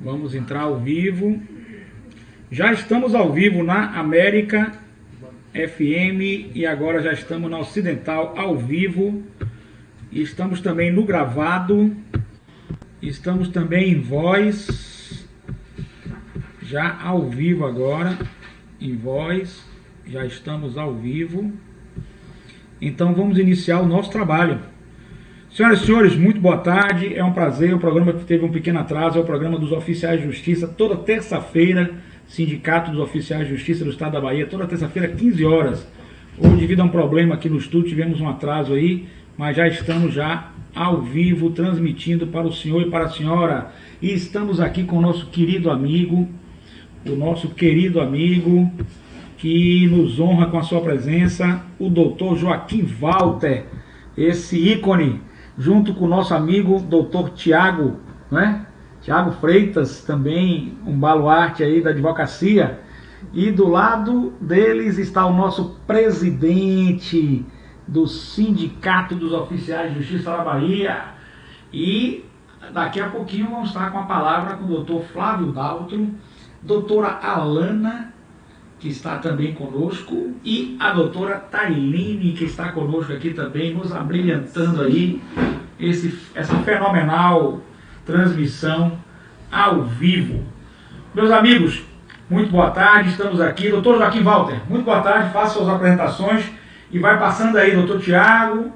Vamos entrar ao vivo. Já estamos ao vivo na América FM e agora já estamos na Ocidental ao vivo. Estamos também no gravado. Estamos também em voz. Já ao vivo agora. Em voz. Já estamos ao vivo. Então vamos iniciar o nosso trabalho. Senhoras e senhores, muito boa tarde, é um prazer, o programa que teve um pequeno atraso é o programa dos Oficiais de Justiça, toda terça-feira, Sindicato dos Oficiais de Justiça do Estado da Bahia, toda terça-feira, 15 horas. Hoje, devido a um problema aqui no estúdio, tivemos um atraso aí, mas já estamos já ao vivo, transmitindo para o senhor e para a senhora. E estamos aqui com o nosso querido amigo, que nos honra com a sua presença, o doutor Joaquim Walter, esse ícone, junto com o nosso amigo doutor Tiago, né? Tiago Freitas, também um baluarte aí da advocacia. E do lado deles está o nosso presidente do Sindicato dos Oficiais de Justiça da Bahia. E daqui a pouquinho vamos estar com a palavra com o doutor Flávio Daltro, doutora Alana, que está também conosco, e a doutora Tailine, que está conosco aqui também, nos abrilhantando aí essa fenomenal transmissão ao vivo. Meus amigos, muito boa tarde, estamos aqui. Doutor Joaquim Walter, muito boa tarde, faça suas apresentações e vai passando aí, doutor Tiago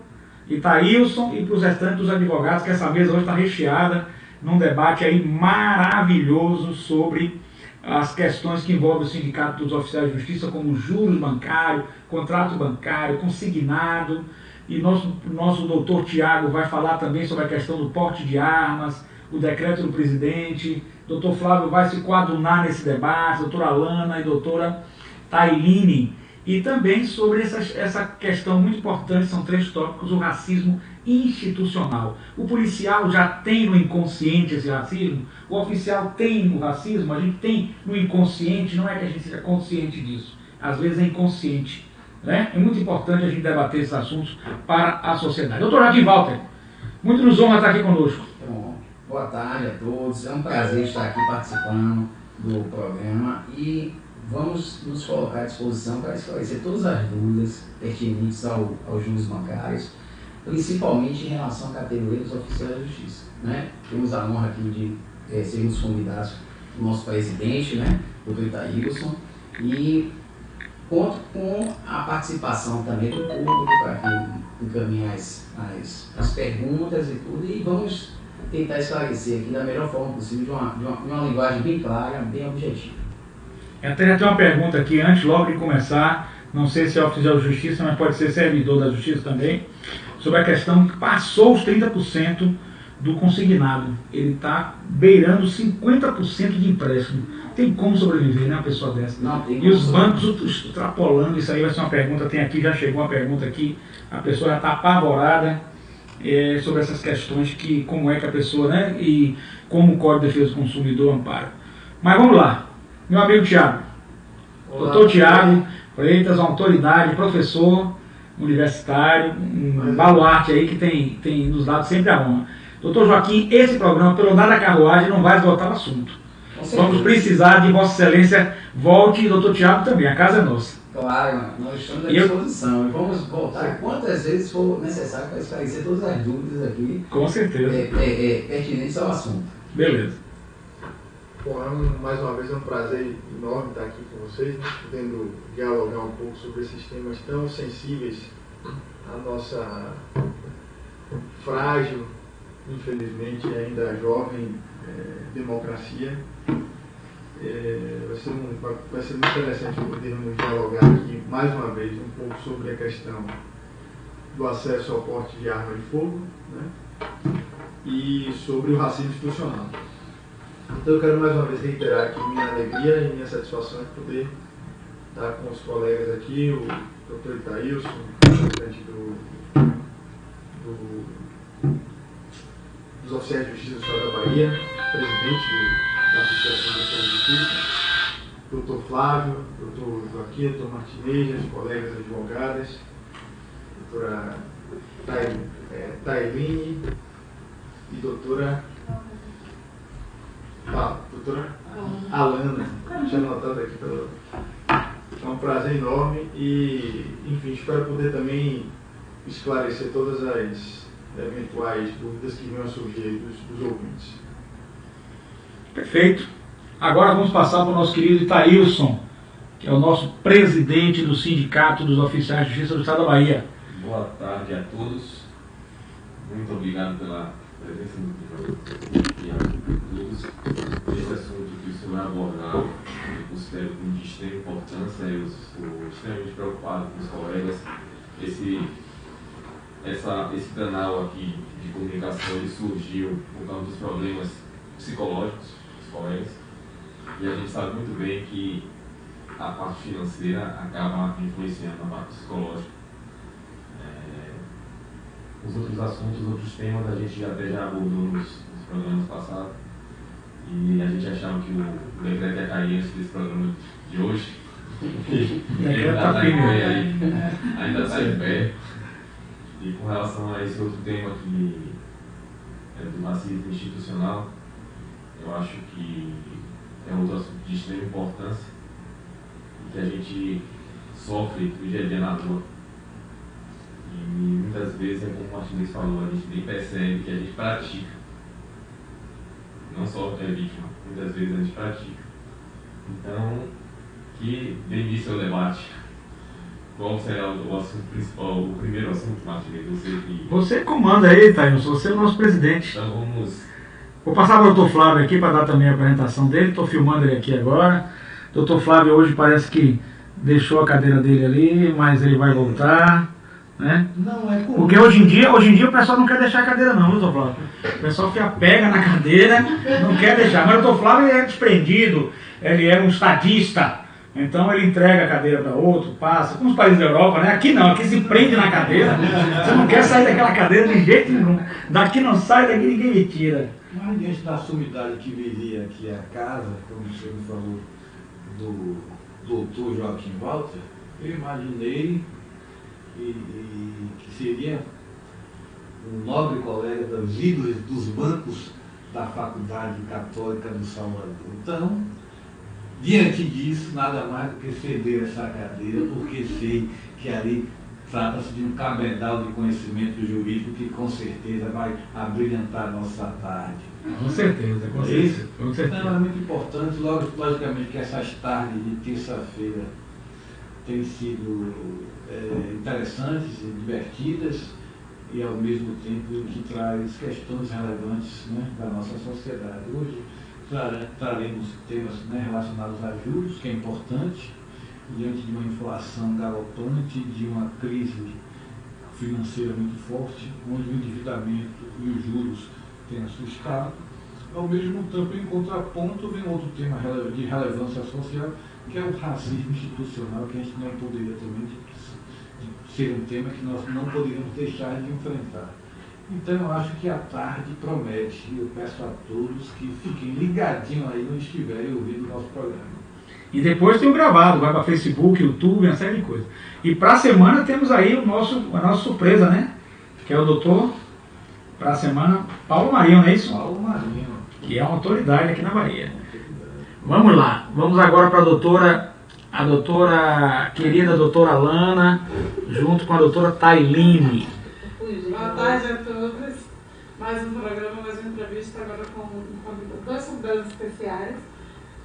e Thailson, e para os restantes dos advogados, que essa mesa hoje está recheada num debate aí maravilhoso sobre as questões que envolvem o Sindicato dos Oficiais de Justiça, como juros bancários, contrato bancário, consignado. E nosso doutor Tiago vai falar também sobre a questão do porte de armas, o decreto do presidente. Doutor Flávio vai se coadunar nesse debate, doutora Alana e doutora Tailine. E também sobre essa questão muito importante, são 3 tópicos: o racismo institucional. O policial já tem no inconsciente esse racismo, o oficial tem o racismo, a gente tem no inconsciente, não é que a gente seja consciente disso, às vezes é inconsciente, né? É muito importante a gente debater esses assuntos para a sociedade. Doutor Joaquim Walter, muito nos honra estar aqui conosco. Bom, boa tarde a todos, é um prazer estar aqui participando do programa e vamos nos colocar à disposição para esclarecer todas as dúvidas pertinentes aos juros bancários, principalmente em relação à categoria dos oficiais de justiça, né? Temos a honra aqui de sermos convidados do nosso presidente, né, o doutor Thailson, e conto com a participação também do público para que encaminhe as perguntas e tudo, e vamos tentar esclarecer aqui da melhor forma possível, de uma linguagem bem clara, bem objetiva. Até já tem uma pergunta aqui, antes logo de começar, não sei se é oficial de justiça, mas pode ser servidor da justiça também, sobre a questão que passou os 30% do consignado. Ele está beirando 50% de empréstimo. Tem como sobreviver, né, uma pessoa dessa? Não, tem. E os bancos extrapolando, isso aí vai ser uma pergunta, tem aqui, já chegou uma pergunta aqui, a pessoa já está apavorada sobre essas questões, que como é que a pessoa, né, e como o Código de Defesa do Consumidor ampara. Mas vamos lá, meu amigo Tiago. Doutor Tiago Freitas, uma autoridade, professor universitário, um baluarte aí que tem nos dado sempre a honra. Doutor Joaquim, esse programa, pelo andar da carruagem, não vai esgotar o assunto. Vamos precisar de Vossa Excelência volte, e doutor Tiago também, a casa é nossa. Claro, nós estamos à disposição e vamos voltar quantas vezes for necessário para esclarecer todas as dúvidas aqui. Com certeza. Pertinentes ao assunto. Beleza. Bom, mais uma vez é um prazer enorme estar aqui com vocês, né, podendo dialogar um pouco sobre esses temas tão sensíveis à nossa frágil, infelizmente ainda jovem democracia. Vai ser muito interessante podermos dialogar aqui mais uma vez um pouco sobre a questão do acesso ao porte de arma de fogo, né, e sobre o racismo institucional. Então eu quero mais uma vez reiterar aqui minha alegria e minha satisfação de poder estar com os colegas aqui, o Dr. Thailson, presidente dos Oficiais de Justiça do Estado da Bahia, presidente da Associação de Oficiais de Justiça, Dr. Flávio, Dr. Joaquim, Dr. Martinez, os colegas advogadas, doutora Tailine e doutora doutora Alana, tinha anotado aqui pelo... É um prazer enorme e, enfim, espero poder também esclarecer todas as eventuais dúvidas que venham a surgir dos ouvintes. Perfeito. Agora vamos passar para o nosso querido Itaílson, que é o nosso presidente do Sindicato dos Oficiais de Justiça do Estado da Bahia. Boa tarde a todos. Muito obrigado pela presença de todos. Esse assunto que o senhor vai abordar, eu considero de extrema importância. Eu estou extremamente preocupado com os colegas. Esse canal aqui de comunicação ele surgiu por causa dos problemas psicológicos dos colegas. E a gente sabe muito bem que a parte financeira acaba influenciando a parte psicológica. Os outros assuntos, os outros temas, a gente até já abordou nos programas passados. E a gente achava que o decreto ia cair antes desse programa de hoje. Ele ainda está em pé aí, ainda está em pé. E com relação a esse outro tema que é do racismo institucional, eu acho que é outro assunto de extrema importância e que a gente sofre no dia a dia na rua. E muitas vezes, como o Martinez falou, a gente nem percebe que a gente pratica. Não só é vítima, muitas vezes a gente pratica. Então, que dê início ao debate. Qual será o assunto principal, o primeiro assunto, Martinez? Você comanda aí, Itaílson, você é o nosso presidente. Então vamos... Vou passar para o Dr. Flávio aqui para dar também a apresentação dele. Estou filmando ele aqui agora. O Dr. Flávio hoje parece que deixou a cadeira dele ali, mas ele vai voltar. Né? Não é comum. Porque hoje em dia o pessoal não quer deixar a cadeira não, viu, Dr. Flávio? O pessoal fica pega na cadeira, não quer deixar. Mas o Dr. Flávio ele é desprendido, ele é um estadista. Então ele entrega a cadeira para outro, passa, como os países da Europa, né? Aqui não, aqui se prende na cadeira. Você não quer sair daquela cadeira de jeito nenhum. Daqui não sai, daqui ninguém me tira. Mas diante da sumidade que viria aqui a casa, como o senhor me falou, do doutor Joaquim Walter, eu imaginei que seria um nobre colega dos ídolos dos bancos da Faculdade Católica do Salvador. Então, diante disso, nada mais do que ceder essa cadeira, porque sei que ali trata-se de um cabedal de conhecimento jurídico que com certeza vai abrilhantar a nossa tarde. Com certeza, com certeza. Com certeza. Então é muito importante, logicamente que essas tardes de terça-feira têm sido interessantes e divertidas e ao mesmo tempo que traz questões relevantes, né, da nossa sociedade. Hoje traremos temas, né, relacionados a juros, que é importante, diante de uma inflação galopante, de uma crise financeira muito forte, onde o endividamento e os juros têm assustado. Ao mesmo tempo, em contraponto, vem outro tema de relevância social, que é o racismo institucional, que a gente não poderia também ser um tema que nós não poderíamos deixar de enfrentar. Então eu acho que a tarde promete, e eu peço a todos que fiquem ligadinhos aí onde estiverem ouvindo o nosso programa. E depois tem o gravado, vai para Facebook, YouTube, uma série de coisas. E para a semana temos aí a nossa surpresa, né? Que é o doutor, para a semana, Paulo Marinho, não é isso? Paulo Marinho. Que é uma autoridade aqui na Bahia. Vamos lá, vamos agora para a querida doutora Alana, junto com a doutora Tailine. Boa tarde a todos. Mais um programa, mais uma entrevista agora com dois convidados especiais.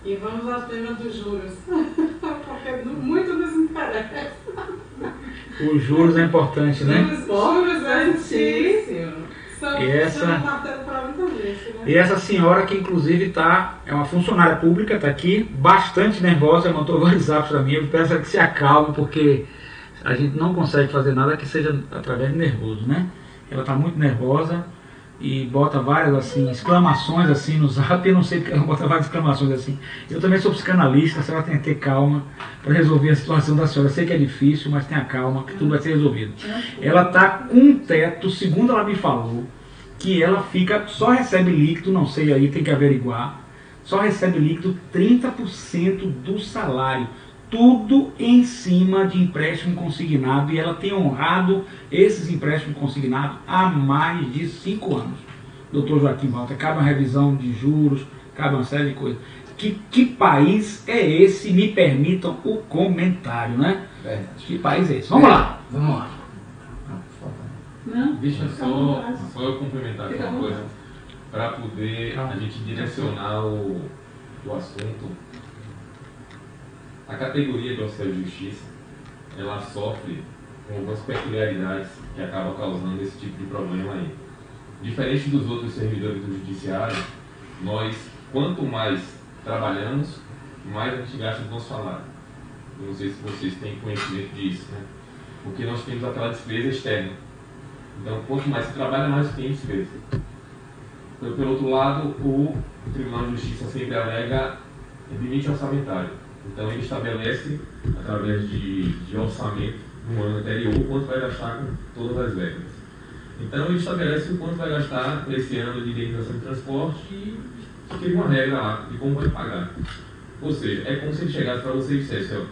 E vamos ao tema dos juros, porque muito nos interessa. Os juros é importante, né? Os juros antigos. E essa senhora que inclusive é uma funcionária pública, está aqui, bastante nervosa, mandou vários zaps para mim, eu peço que se acalme, porque a gente não consegue fazer nada que seja através de nervoso, né? Ela está muito nervosa e bota várias assim, exclamações assim no zap, eu não sei porque ela bota várias exclamações assim. Eu também sou psicanalista, a senhora tem que ter calma para resolver a situação da senhora. Eu sei que é difícil, mas tenha calma, que tudo vai ser resolvido. Ela está com um teto, segundo ela me falou, que ela só recebe líquido, não sei aí, tem que averiguar, só recebe líquido 30% do salário. Tudo em cima de empréstimo consignado, e ela tem honrado esses empréstimos consignados há mais de 5 anos. Doutor Joaquim Walter, cabe uma revisão de juros, cabe uma série de coisas. Que país é esse? Me permitam o comentário, né? Verdade. Que país é esse? Vamos lá. Vamos lá. Não? Deixa Fica à vontade. só eu complementar aqui Fica à uma coisa, vontade. para poder a gente direcionar o assunto. A categoria de oficial de justiça, ela sofre com algumas peculiaridades que acabam causando esse tipo de problema aí. Diferente dos outros servidores do judiciário, nós, quanto mais trabalhamos, mais a gente gasta do nosso salário. Eu não sei se vocês têm conhecimento disso, né? Porque nós temos aquela despesa externa. Então, quanto mais se trabalha, mais tem despesa. Então, pelo outro lado, o Tribunal de Justiça sempre alega limite orçamentário. Então, ele estabelece, através de orçamento no ano anterior, o quanto vai gastar com todas as verbas. Então, ele estabelece o quanto vai gastar esse ano de indenização de transporte e cria uma regra lá de como vai pagar. Ou seja, é como se ele chegasse para você e dissesse: ó,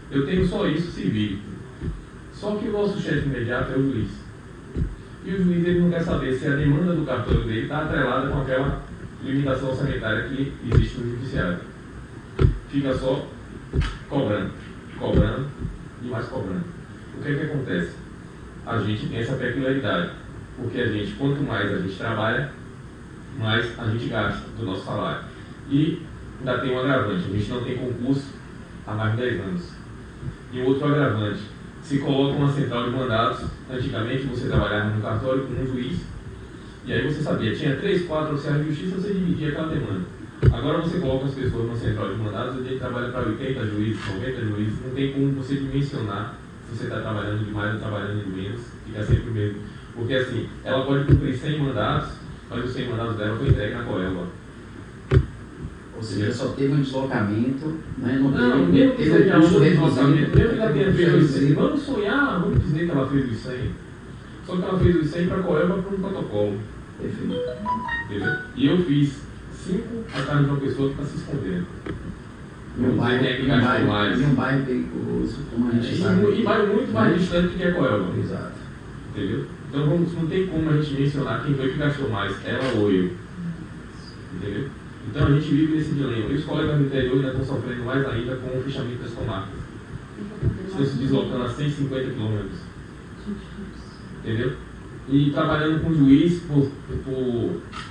eu tenho só isso, se vire. Só que o nosso chefe imediato é o juiz. E o juiz ele não quer saber se a demanda do cartório dele está atrelada com aquela limitação orçamentária que existe no judiciário. Fica só cobrando e mais cobrando. O que é que acontece? A gente tem essa peculiaridade, porque a gente, quanto mais a gente trabalha, mais a gente gasta do nosso salário. E ainda tem um agravante: a gente não tem concurso há mais de 10 anos. E um outro agravante: se coloca uma central de mandados. Antigamente você trabalhava no cartório com um juiz, e aí você sabia, tinha 3, 4 oficiais de justiça, você dividia aquela demanda. Agora você coloca as pessoas numa central de mandados, a gente trabalha para 80 juízes, 90 juízes, não tem como você dimensionar se você está trabalhando demais ou trabalhando de menos, fica sempre o mesmo. Porque assim, ela pode cumprir 100 mandados, mas os 100 mandados dela foi entregue na Coelba. Ou seja, só teve um deslocamento, né? Não, mesmo que seja um deslocamento, mesmo que ela tenha feito os 100, reduzido. vamos sonhar, vamos dizer que ela fez os 100. Só que ela fez os 100 para a Coelba por um protocolo. Perfeito. Entendeu? E eu fiz 5 atrás de uma pessoa que está se escondendo. Não sei quem é que gastou mais. E um bairro perigoso, como a gente sabe. E vai muito mais distante que a Coelba. Exato. Entendeu? Então não tem como a gente mencionar quem foi que gastou mais, ela ou eu. Entendeu? Então a gente vive nesse dilema. E os colegas do interior ainda estão sofrendo mais ainda com o fechamento das comarcas. Estão se deslocando a 150 quilômetros. Entendeu? E trabalhando com o juiz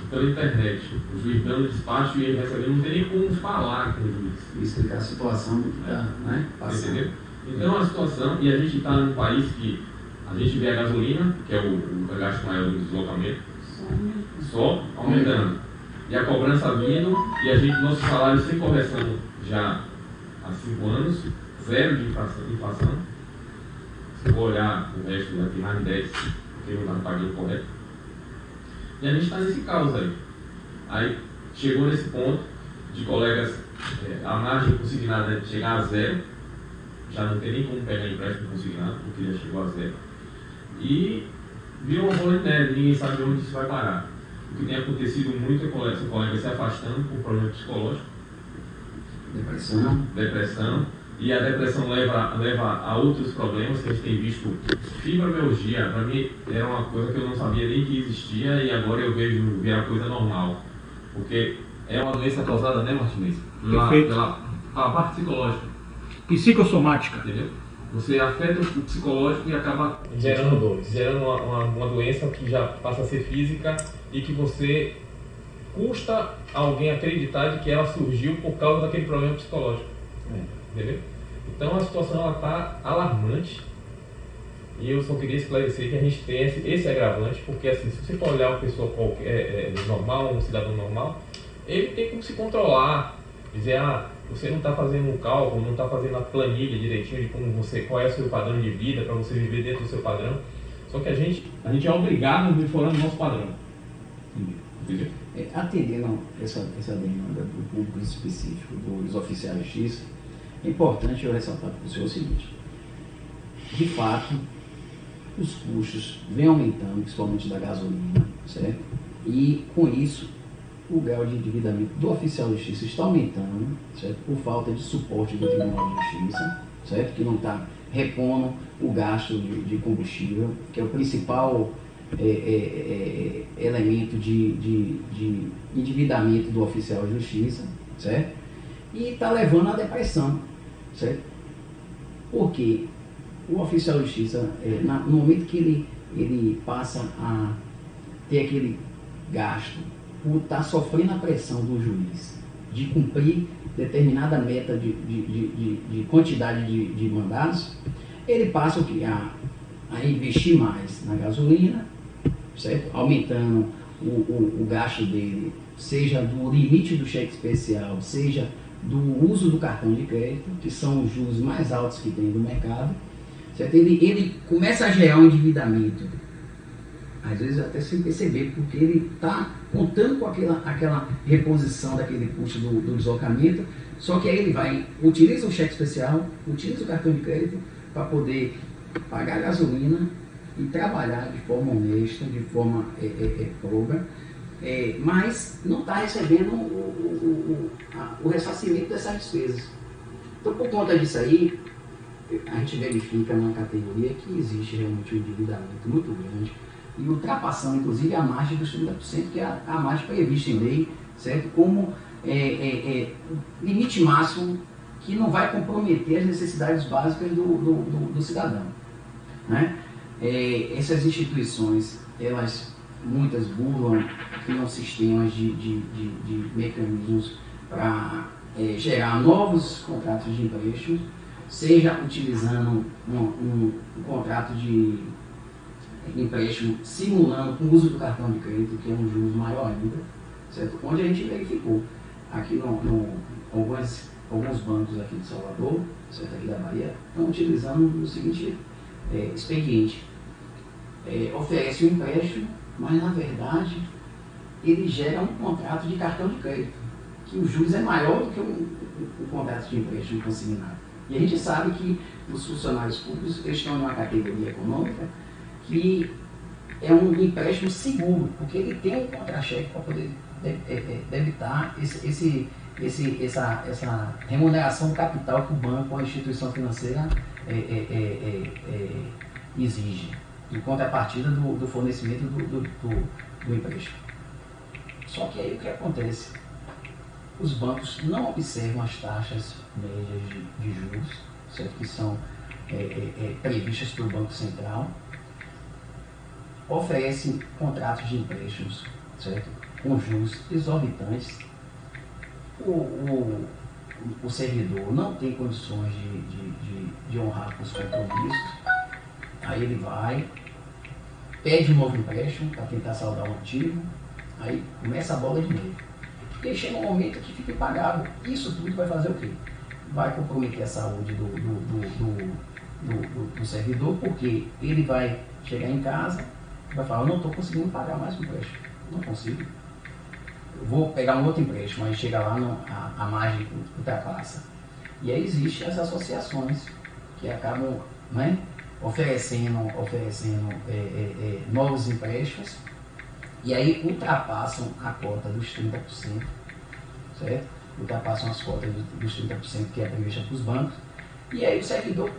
pela internet. O juiz dando despacho e ele recebendo, não tem nem como falar com o juiz. E explicar a situação do que está, né? Passando. Entendeu? Então a situação, e a gente está num país que a gente vê a gasolina, que é o gasto maior do deslocamento, só aumentando. E a cobrança vindo, e a gente, nosso salário sem correção já há 5 anos, 0 de inflação. Se for olhar o resto, vai ter mais de 10, porque não está pagando correto. E a gente está nesse caos aí. Aí chegou nesse ponto de colegas, a margem consignada chegar a 0, já não tem nem como pegar empréstimo consignado, porque já chegou a 0. E virou uma bola de neve, ninguém sabe onde isso vai parar. O que tem acontecido muito é colegas se afastando por problema psicológico, depressão, e a depressão leva a outros problemas que a gente tem visto. Fibromialgia, para mim, era uma coisa que eu não sabia nem que existia, e agora eu vejo virar coisa normal. Porque é uma doença causada, né, Martinez? Pela parte psicológica. Psicossomática. Entendeu? Você afeta o psicológico e acaba gerando dores, gerando uma doença que já passa a ser física e que você custa alguém acreditar de que ela surgiu por causa daquele problema psicológico. Entendeu? Então a situação está alarmante e eu só queria esclarecer que a gente tem esse agravante, porque assim, se você for olhar uma pessoa qualquer, normal, um cidadão normal, ele tem como se controlar, dizer, você não está fazendo um cálculo, não está fazendo a planilha direitinho de qual é o seu padrão de vida para você viver dentro do seu padrão. Só que a gente é obrigado a viver fora do nosso padrão. Entendeu? Atendendo essa demanda do público específico dos oficiais de justiça, é importante eu ressaltar para o senhor o seguinte: de fato, os custos vêm aumentando, principalmente da gasolina, certo? E com isso, o grau de endividamento do oficial de justiça está aumentando, certo? Por falta de suporte do Tribunal de Justiça, certo? Que não está repondo o gasto de combustível, que é o principal elemento de endividamento do oficial de justiça, certo? E está levando à depressão, certo? Porque o oficial de justiça, no momento que ele passa a ter aquele gasto por estar sofrendo a pressão do juiz de cumprir determinada meta de quantidade de mandados, ele passa o quê? A investir mais na gasolina, certo? Aumentando o gasto dele, seja do limite do cheque especial, seja do uso do cartão de crédito, que são os juros mais altos que tem do mercado, certo? Ele começa a gerar um endividamento, às vezes até sem perceber, porque ele está contando com aquela reposição daquele custo do deslocamento, só que aí ele utiliza o cheque especial, utiliza o cartão de crédito para poder pagar a gasolina e trabalhar de forma honesta, de forma própria, mas não está recebendo o ressarcimento dessas despesas. Então, por conta disso aí, a gente verifica na categoria que existe realmente um endividamento muito grande e ultrapassando, inclusive, a margem dos 30%, que é a margem prevista em lei, certo? Como limite máximo que não vai comprometer as necessidades básicas do cidadão, né? Essas instituições, muitas burlam, criam sistemas de mecanismos para gerar novos contratos de empréstimo, seja utilizando um contrato de empréstimo simulando com o uso do cartão de crédito, que é um juros maior ainda, certo? Onde a gente verificou aqui alguns bancos aqui de Salvador, certo? Aqui da Bahia, estão utilizando o seguinte expediente: oferece um empréstimo, mas na verdade ele gera um contrato de cartão de crédito, que os juros é maior do que o contrato de empréstimo consignado. E a gente sabe que os funcionários públicos estão em uma categoria econômica que é um empréstimo seguro, porque ele tem um contra-cheque para poder debitar essa remuneração do capital que o banco ou a instituição financeira exige, em contrapartida do fornecimento do empréstimo. Só que aí o que acontece? Os bancos não observam as taxas médias de juros, certo? Que são previstas pelo Banco Central, oferecem contratos de empréstimos, certo? Com juros exorbitantes. O servidor não tem condições de honrar com os compromissos, aí ele vai, pede um novo empréstimo para tentar saldar o antigo, aí começa a bola de neve. E aí chega um momento que fica impagável. Isso tudo vai fazer o quê? Vai comprometer a saúde do servidor, porque ele vai chegar em casa e vai falar: eu não estou conseguindo pagar mais o empréstimo, não consigo. Eu vou pegar um outro empréstimo, aí chega lá, a margem ultrapassa. E aí existem as associações que acabam, né, oferecendo novos empréstimos, e aí ultrapassam a cota dos 30%, certo? Ultrapassam as cotas dos 30% que é prevista para os bancos, e aí o servidor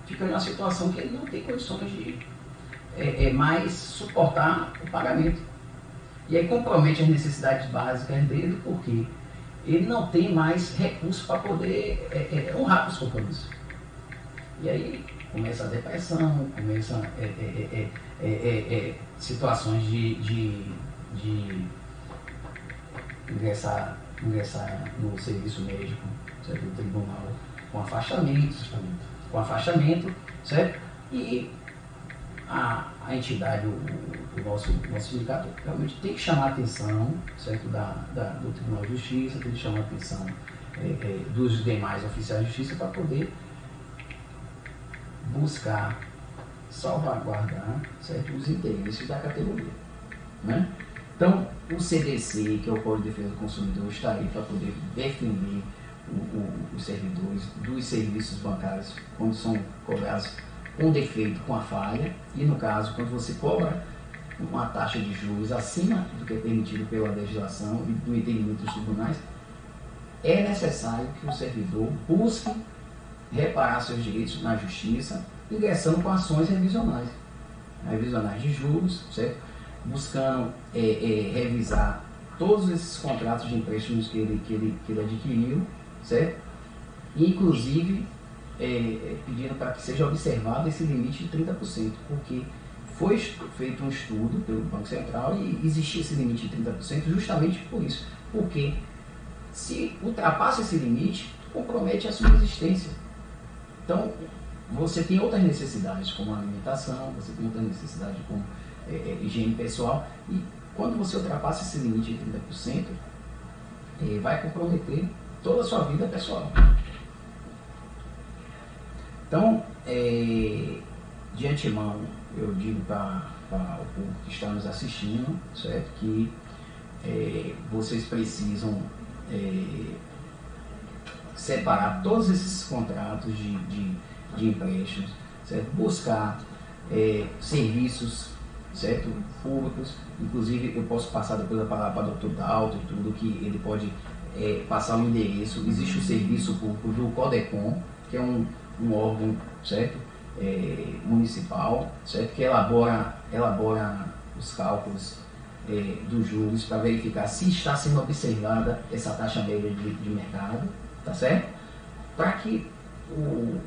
fica numa situação que ele não tem condições de mais suportar o pagamento. E aí compromete as necessidades básicas dele, porque ele não tem mais recursos para poder honrar os compromissos. E aí começa a depressão, começa situações de ingressar no serviço médico, certo? No tribunal, com afastamento, certo? E a entidade, o nosso sindicato, realmente tem que chamar a atenção, certo? Do Tribunal de Justiça, tem que chamar a atenção dos demais oficiais de justiça para poder buscar salvaguardar, certo, os interesses da categoria, né? Então, o CDC, que é o Código de Defesa do Consumidor, está aí para poder defender os servidores dos serviços bancários quando são cobrados com defeito, com a falha, e no caso, quando você cobra uma taxa de juros acima do que é permitido pela legislação e do entendimento dos tribunais, é necessário que o servidor busque reparar seus direitos na justiça, ingressando com ações revisionais. revisionais de juros, certo? Buscando revisar todos esses contratos de empréstimos que ele adquiriu, certo? Inclusive, pedindo para que seja observado esse limite de 30%, porque foi feito um estudo pelo Banco Central e existia esse limite de 30% justamente por isso, porque se ultrapassa esse limite, compromete a sua existência. Então, você tem outras necessidades, como alimentação, você tem outras necessidades como higiene pessoal, e quando você ultrapassa esse limite de 30%, vai comprometer toda a sua vida pessoal. Então, de antemão, eu digo para o público que está nos assistindo, certo, que vocês precisam separar todos esses contratos de empréstimos, certo? Buscar serviços, certo? Públicos. Inclusive, eu posso passar depois a palavra para o Dr. Dalton e tudo, que ele pode passar o endereço. Existe o serviço público do CODECON, que é um órgão, certo? Municipal, certo? Que elabora os cálculos dos juros para verificar se está sendo observada essa taxa média de mercado, tá certo? Para que o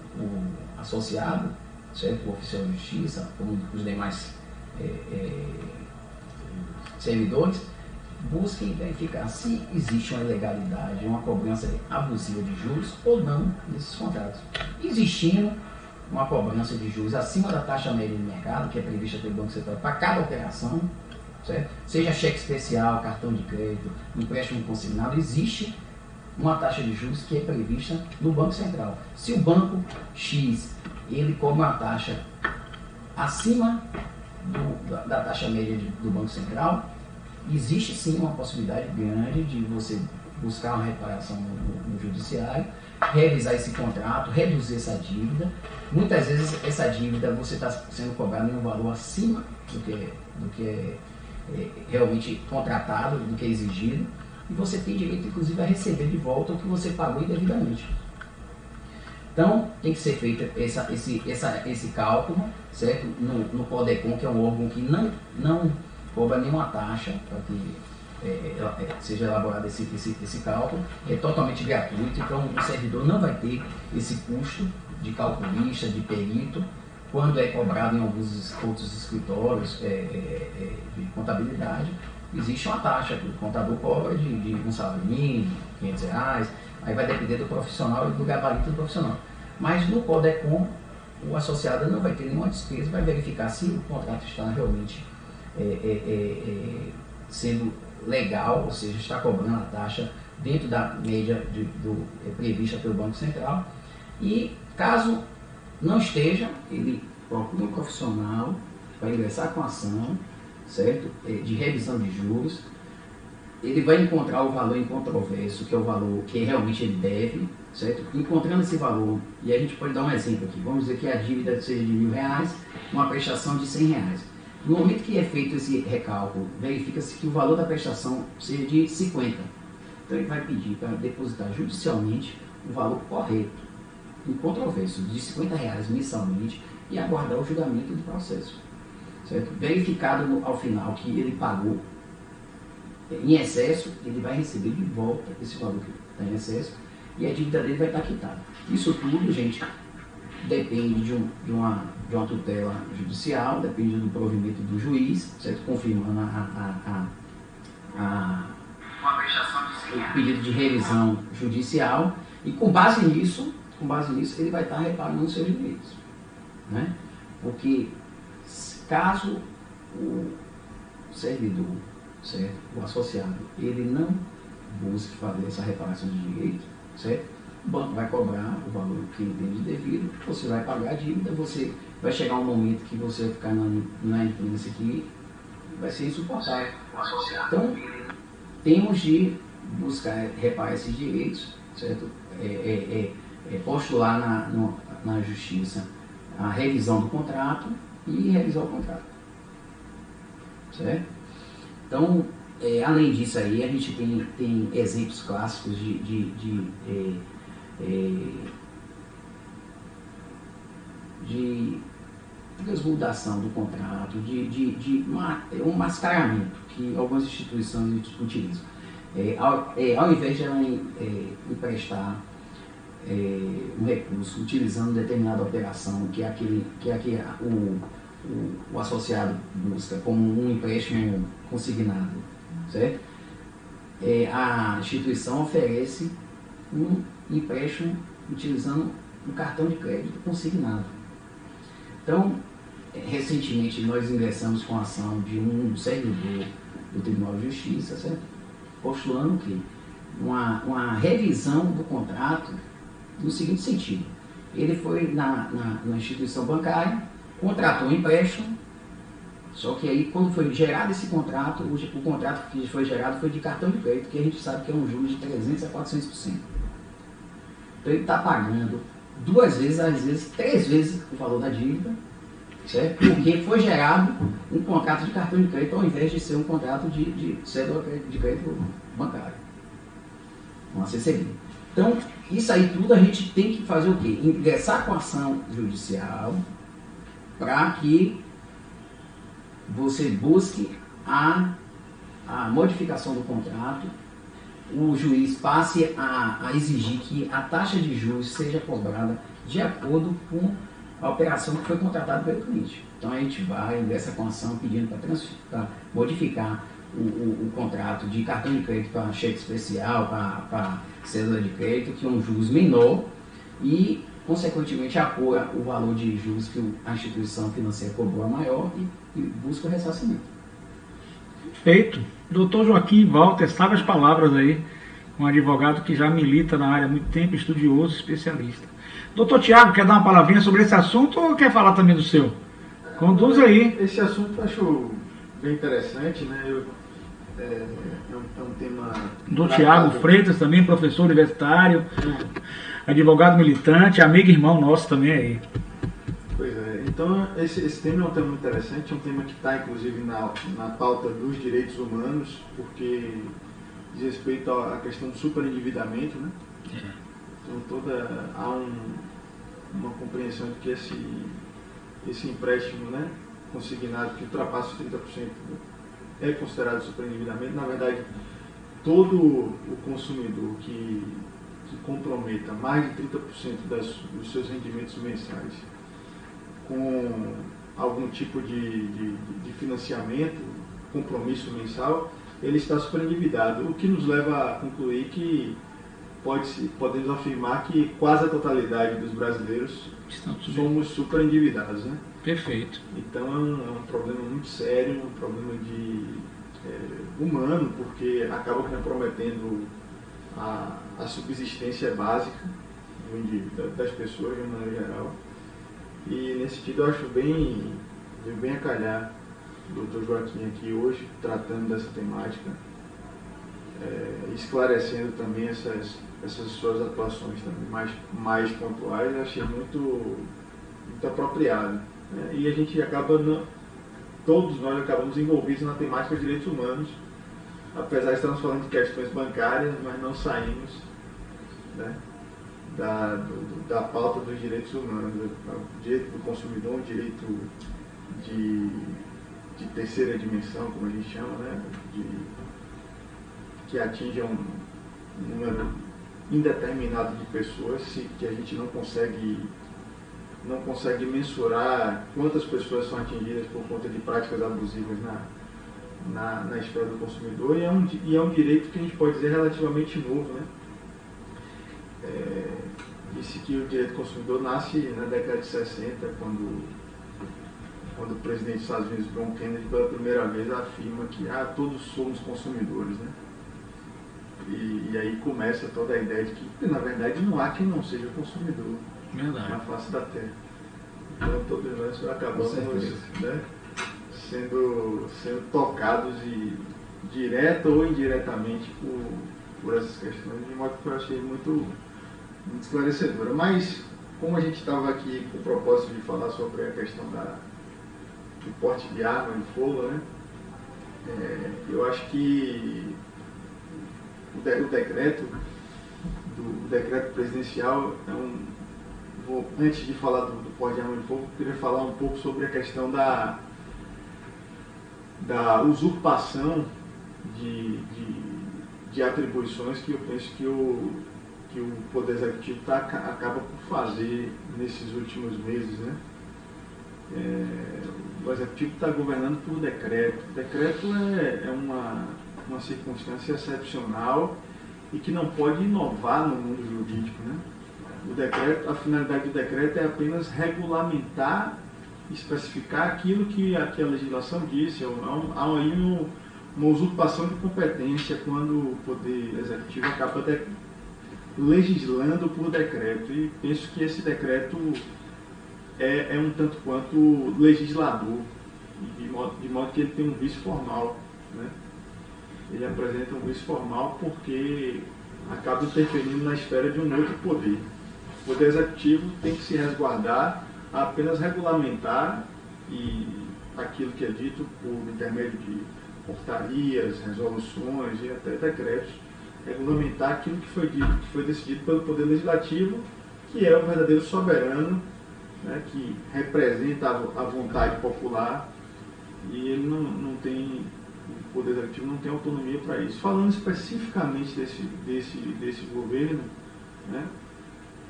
associado, certo? O oficial de justiça, como os demais servidores, busquem verificar se existe uma ilegalidade, uma cobrança abusiva de juros ou não nesses contratos. Existindo uma cobrança de juros acima da taxa média de mercado, que é prevista pelo Banco Central para cada operação, certo? Seja cheque especial, cartão de crédito, empréstimo consignado, existe uma taxa de juros que é prevista no Banco Central. Se o banco X ele cobra uma taxa acima da taxa média do Banco Central, existe sim uma possibilidade grande de você buscar uma reparação no judiciário, revisar esse contrato, reduzir essa dívida. Muitas vezes essa dívida você está sendo cobrado em um valor acima do que é realmente contratado, do que é exigido, e você tem direito inclusive a receber de volta o que você pagou indevidamente. Então tem que ser feito esse cálculo, certo? No CODECON, que é um órgão que não cobra nenhuma taxa para que seja elaborado esse cálculo, é totalmente gratuito, então o servidor não vai ter esse custo de calculista, de perito, quando é cobrado em alguns outros escritórios de contabilidade. Existe uma taxa que o contador cobra de um salário mínimo, R$500, aí vai depender do profissional e do gabarito do profissional. Mas no CODECON, o associado não vai ter nenhuma despesa, vai verificar se o contrato está realmente sendo legal, ou seja, está cobrando a taxa dentro da média prevista pelo Banco Central. E caso não esteja, ele procura um profissional para ingressar com a ação, certo? De revisão de juros. Ele vai encontrar o valor em controvérsia, que é o valor que realmente ele deve, certo? Encontrando esse valor, e a gente pode dar um exemplo aqui, vamos dizer que a dívida seja de R$1.000, uma prestação de R$100. No momento que é feito esse recálculo, verifica-se que o valor da prestação seja de 50. Então ele vai pedir para depositar judicialmente o valor correto, incontroverso, de R$50 mensalmente, e aguardar o julgamento do processo. Certo? Verificado ao final que ele pagou em excesso, ele vai receber de volta esse valor que está em excesso e a dívida dele vai estar quitada. Isso tudo, gente, depende de uma tutela judicial, depende do provimento do juiz, certo? Confirmando o pedido de revisão judicial, e com base nisso ele vai estar reparando os seus direitos, né? Porque caso o servidor, certo? O associado, ele não busque fazer essa reparação de direito, certo? O banco vai cobrar o valor que ele tem de devido, você vai pagar a dívida, você vai chegar um momento que você vai ficar na imprensa aqui, vai ser insuportável. Então, temos de buscar reparar esses direitos, certo? Postular na justiça a revisão do contrato e revisar o contrato, certo? Então, além disso aí, a gente tem exemplos clássicos de transmudação do contrato, de um mascaramento que algumas instituições utilizam. Ao invés de ela emprestar um recurso utilizando determinada operação que o associado busca como um empréstimo consignado, certo? A instituição oferece um empréstimo utilizando um cartão de crédito consignado. Então, recentemente nós ingressamos com a ação de um servidor do Tribunal de Justiça, certo? Postulando que uma revisão do contrato no seguinte sentido: ele foi na instituição bancária, contratou um empréstimo, só que aí quando foi gerado esse contrato, o contrato que foi gerado foi de cartão de crédito, que a gente sabe que é um juros de 300% a 400%. Então ele está pagando 2 vezes, às vezes 3 vezes o valor da dívida, certo? Porque foi gerado um contrato de cartão de crédito ao invés de ser um contrato de cédula de crédito bancário, uma CCB. Então, isso aí tudo a gente tem que fazer o quê? Ingressar com ação judicial para que você busque a modificação do contrato, o juiz passe a exigir que a taxa de juros seja cobrada de acordo com a operação que foi contratada pelo cliente. Então a gente vai, ingressa com ação pedindo para modificar o contrato de cartão de crédito para cheque especial, para cédula de crédito, que é um juros menor, e consequentemente apura o valor de juros que a instituição financeira cobrou a maior e busca o ressarcimento. Feito. Doutor Joaquim Walter, sabe as palavras aí, um advogado que já milita na área há muito tempo, estudioso, especialista. Doutor Tiago, quer dar uma palavrinha sobre esse assunto ou quer falar também do seu? Conduz aí. Esse assunto eu acho bem interessante, né? É um tema... Do Tiago Freitas também, professor universitário, advogado militante, amigo e irmão nosso também aí. Pois é, então esse tema é um tema muito interessante, é um tema que está inclusive na pauta dos direitos humanos, porque diz respeito à questão do superendividamento, né? Então há uma compreensão de que esse empréstimo, né, consignado que ultrapassa os 30% é considerado superendividamento. Na verdade, todo o consumidor que comprometa mais de 30% dos seus rendimentos mensais com algum tipo de financiamento, compromisso mensal, ele está superendividado, o que nos leva a concluir que podemos afirmar que quase a totalidade dos brasileiros somos superendividados, né? Perfeito. Então é um problema muito sério, um problema humano, porque acaba comprometendo a subsistência básica das pessoas de uma maneira geral. E nesse sentido eu acho bem a calhar o doutor Joaquim aqui hoje, tratando dessa temática, esclarecendo também essas suas atuações também mais pontuais. Eu achei muito apropriado, né? E a gente todos nós acabamos envolvidos na temática de direitos humanos, apesar de estarmos falando de questões bancárias, mas não saímos, né, da pauta dos direitos humanos, o direito do consumidor, o direito de terceira dimensão, como a gente chama, né, que atinge um número indeterminado de pessoas, que a gente não consegue mensurar quantas pessoas são atingidas por conta de práticas abusivas na esfera do consumidor, e é um direito que a gente pode dizer relativamente novo, né? Disse que o direito do consumidor nasce na década de 60, quando o presidente dos Estados Unidos, John Kennedy, pela primeira vez afirma que todos somos consumidores, né? E aí começa toda a ideia de que, na verdade, não há quem não seja consumidor. Verdade. Na face da terra. Então todos nós acabamos, né, sendo tocados direta ou indiretamente por essas questões, de modo que eu achei muito esclarecedora. Mas, como a gente estava aqui com o propósito de falar sobre a questão do porte de arma de fogo, né, eu acho que o decreto presidencial antes de falar do porte de arma de fogo, eu queria falar um pouco sobre a questão da usurpação de atribuições que eu penso que o Poder Executivo acaba por fazer nesses últimos meses, né? O Executivo está governando por decreto. O decreto é uma circunstância excepcional e que não pode inovar no mundo jurídico, né? O decreto, a finalidade do decreto é apenas regulamentar, especificar aquilo que a legislação disse. Há aí uma usurpação de competência quando o Poder Executivo acaba legislando por decreto. E penso que esse decreto é um tanto quanto legislador, de modo que ele tem um vício formal, né? Ele apresenta um vício formal porque acaba interferindo na esfera de um outro poder. O Poder Executivo tem que se resguardar a apenas regulamentar aquilo que é dito por intermédio de portarias, resoluções e até decretos, regulamentar aquilo que foi dito, que foi decidido pelo Poder Legislativo, que é o verdadeiro soberano, né, que representa a vontade popular, e ele não tem, o Poder Executivo não tem autonomia para isso. Falando especificamente desse governo, né,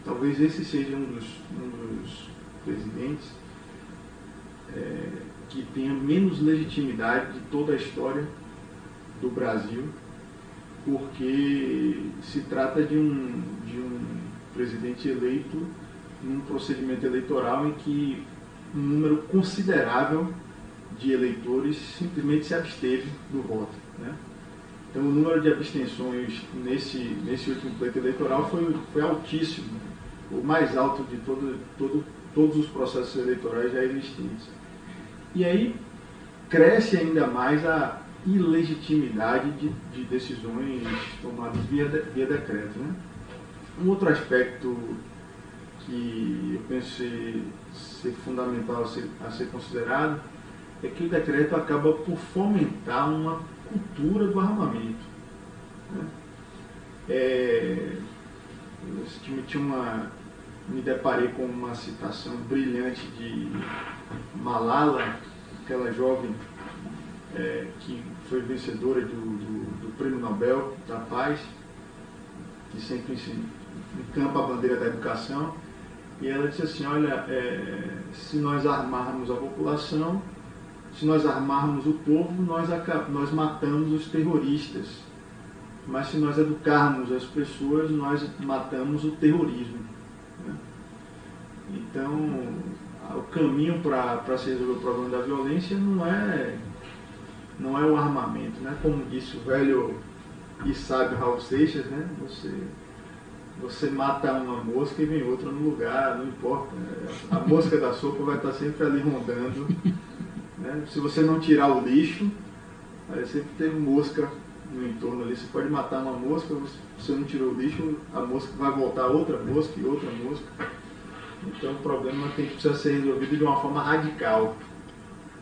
talvez esse seja um dos presidentes que tenha menos legitimidade de toda a história do Brasil, porque se trata de um presidente eleito num procedimento eleitoral em que um número considerável de eleitores simplesmente se absteve do voto, né? Então o número de abstenções nesse último pleito eleitoral foi altíssimo, o mais alto de todos os processos eleitorais já existentes. E aí cresce ainda mais a ilegitimidade de decisões tomadas via decreto, né? Um outro aspecto que eu penso ser fundamental a ser considerado é que o decreto acaba por fomentar uma cultura do armamento, né? Me deparei com uma citação brilhante de Malala, aquela jovem que foi vencedora do Prêmio Nobel da Paz, que sempre encampa a bandeira da educação, e ela disse assim: olha, se nós armarmos a população, se nós armarmos o povo, nós matamos os terroristas, mas se nós educarmos as pessoas, nós matamos o terrorismo, né? Então, o caminho para se resolver o problema da violência não é o armamento, né? Como disse o velho e sábio Raul Seixas, né? Você mata uma mosca e vem outra no lugar, não importa, né? A mosca da sopa vai estar sempre ali rondando, né? Se você não tirar o lixo, aí sempre tem mosca no entorno ali. Você pode matar uma mosca, se você não tirou o lixo, a mosca vai voltar outra mosca e outra mosca. Então o problema precisa ser resolvido de uma forma radical,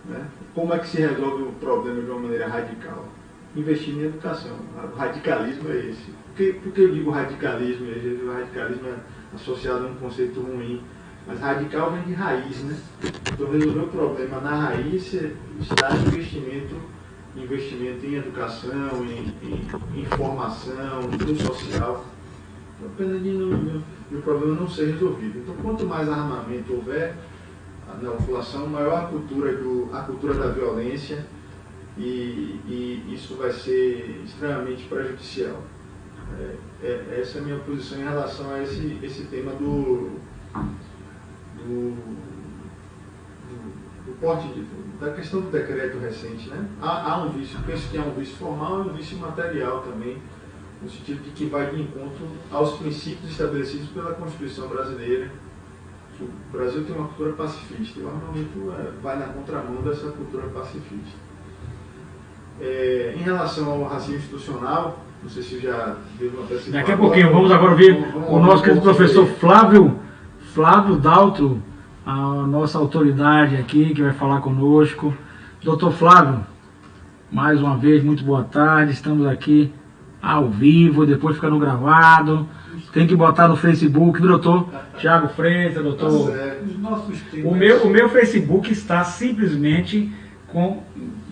né? Como é que se resolve o problema de uma maneira radical? Investindo em educação. O radicalismo é esse. Por que eu digo radicalismo? O radicalismo é associado a um conceito ruim, mas radical vem de raiz, né? Então resolver o problema na raiz está investimento em educação, em formação, no social. Apenas de o problema não ser resolvido. Então, quanto mais armamento houver na população, maior a cultura da violência, e isso vai ser extremamente prejudicial. Essa é a minha posição em relação a esse tema do porte da questão do decreto recente, né? Há um vício, penso que há um vício formal e um vício material também, no sentido de que vai de encontro aos princípios estabelecidos pela Constituição brasileira. O Brasil tem uma cultura pacifista, e o armamento vai na contramão dessa cultura pacifista. Em relação ao racismo institucional, não sei se já devo antecipar. Daqui a pouquinho, vamos agora ouvir o nosso querido professor Flávio Daltro, a nossa autoridade aqui, que vai falar conosco. Doutor Flávio, mais uma vez, muito boa tarde, estamos aqui ao vivo, depois fica no gravado. Tem que botar no Facebook, viu, doutor Tiago Freitas, doutor. Os nossos temas. O meu Facebook está simplesmente com.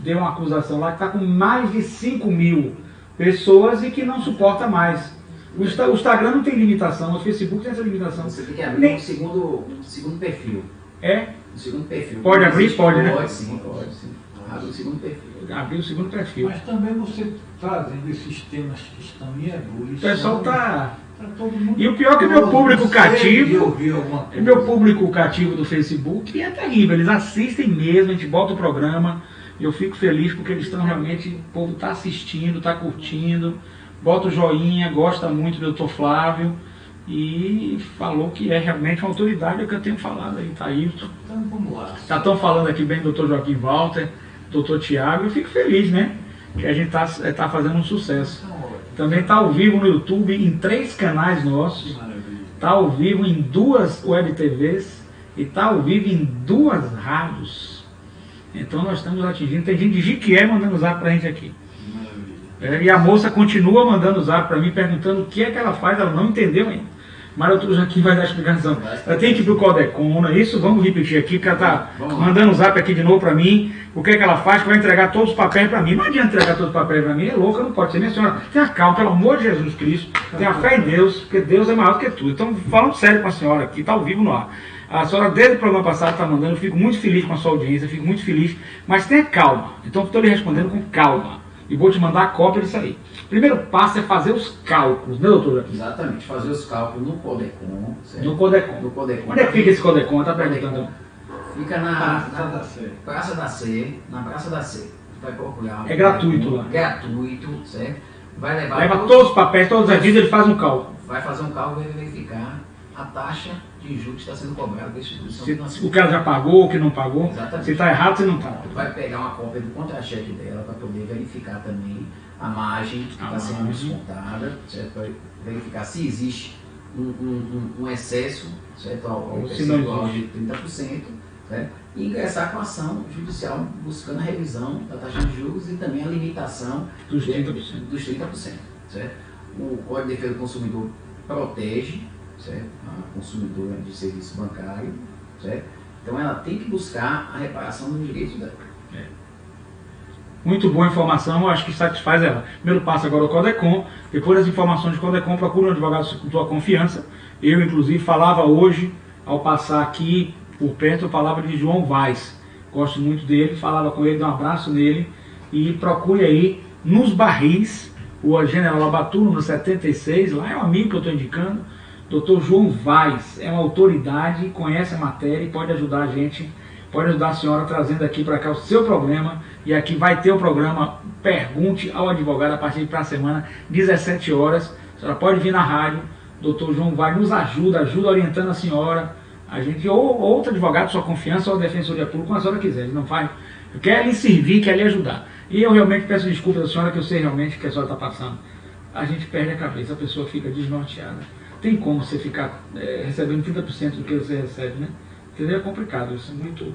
Deu uma acusação lá que está com mais de 5.000 pessoas e que não suporta mais. O Instagram não tem limitação, o Facebook tem essa limitação. Você tem que abrir um segundo perfil. É? Um segundo perfil. Pode abrir? Pode, né? Pode sim. Abre o segundo perfil. Abrir o segundo perfil. Mas também você trazendo esses temas que estão em ebulição. O pessoal está. Todo mundo. E o pior é que meu público cativo. O Meu público cativo do Facebook é terrível. Eles assistem mesmo, a gente bota o programa. E eu fico feliz porque eles estão realmente. O povo está assistindo, está curtindo. Bota o joinha, gosta muito do doutor Flávio. E falou que é realmente uma autoridade, é o que eu tenho falado aí, Thailton. Então vamos lá. Já estão falando aqui bem do doutor Joaquim Walter, doutor Tiago. Eu fico feliz, né? Que a gente está fazendo um sucesso. Também está ao vivo no YouTube em 3 canais nossos. Está ao vivo em 2 web TVs e está ao vivo em 2 rádios. Então nós estamos atingindo. Tem gente de Jiquié mandando zap pra gente aqui. E a moça continua mandando zap para mim, perguntando o que é que ela faz, ela não entendeu ainda. Mas o doutor Joaquim vai dar a explicação. Ela tem que ir para o Codecon, não é isso? Vamos repetir aqui, porque ela está mandando zap aqui de novo para mim. O que é que ela faz? Que vai entregar todos os papéis para mim. Não adianta entregar todos os papéis para mim, é louca, não pode ser. Minha senhora, tenha calma, pelo amor de Jesus Cristo. Tenha fé em Deus, porque Deus é maior do que tudo. Então, falando sério com a senhora aqui, está ao vivo no ar. A senhora, desde o programa passado, está mandando, eu fico muito feliz com a sua audiência, fico muito feliz, mas tenha calma. Então, estou lhe respondendo com calma. E vou te mandar a cópia disso aí. Primeiro passo é fazer os cálculos, né, doutor Joaquim? Exatamente, fazer os cálculos no Codecon. Certo? No Codecon. No Codecon. Onde é que fica esse Codecon? Está perguntando. Fica Praça da Sé. Praça da Sé, na Praça da Sé. Vai procurar. É gratuito lá. Gratuito, certo? Vai levar. Leva todos os papéis, todas as vidas, ele faz um cálculo. Vai fazer um cálculo e vai verificar a taxa de juros que está sendo cobrada da instituição financeira. O cara já pagou, o que não pagou. Exatamente. Se está errado, se não está. Vai pegar uma cópia do contra-cheque dela para poder verificar também a margem que está sendo descontada, certo? Para verificar se existe um excesso, certo? Ao percentual de 30%, certo? E ingressar com a ação judicial buscando a revisão da taxa de juros e também a limitação Dos 30%. Dos 30%, certo? O Código de Defesa do Consumidor protege, certo? A consumidora de serviço bancário, certo? Então ela tem que buscar a reparação dos direitos dela. Muito boa informação, acho que satisfaz ela. Primeiro passo agora é o Codecon, depois das informações do Codecon, procura um advogado de sua confiança. Eu, inclusive, falava hoje, ao passar aqui por perto, eu falava de João Vaz. Gosto muito dele, falava com ele, dei um abraço nele e procure aí nos Barris, o General Abatuno, no 76, lá é um amigo que eu estou indicando, Dr. João Vaz, é uma autoridade, conhece a matéria e pode ajudar a gente, pode ajudar a senhora trazendo aqui para cá o seu problema. E aqui vai ter o programa Pergunte ao Advogado a partir de semana, 17 horas. A senhora pode vir na rádio, Dr. João Vaz nos ajuda orientando a senhora, a gente, ou outro advogado de sua confiança, ou a Defensoria Pública, como a senhora quiser, ele não faz, quer lhe servir, quer lhe ajudar. E eu realmente peço desculpas à senhora, que eu sei realmente o que a senhora está passando. A gente perde a cabeça, a pessoa fica desnorteada. Tem como você ficar recebendo 30% do que você recebe, né? Entendeu? É complicado, isso é muito...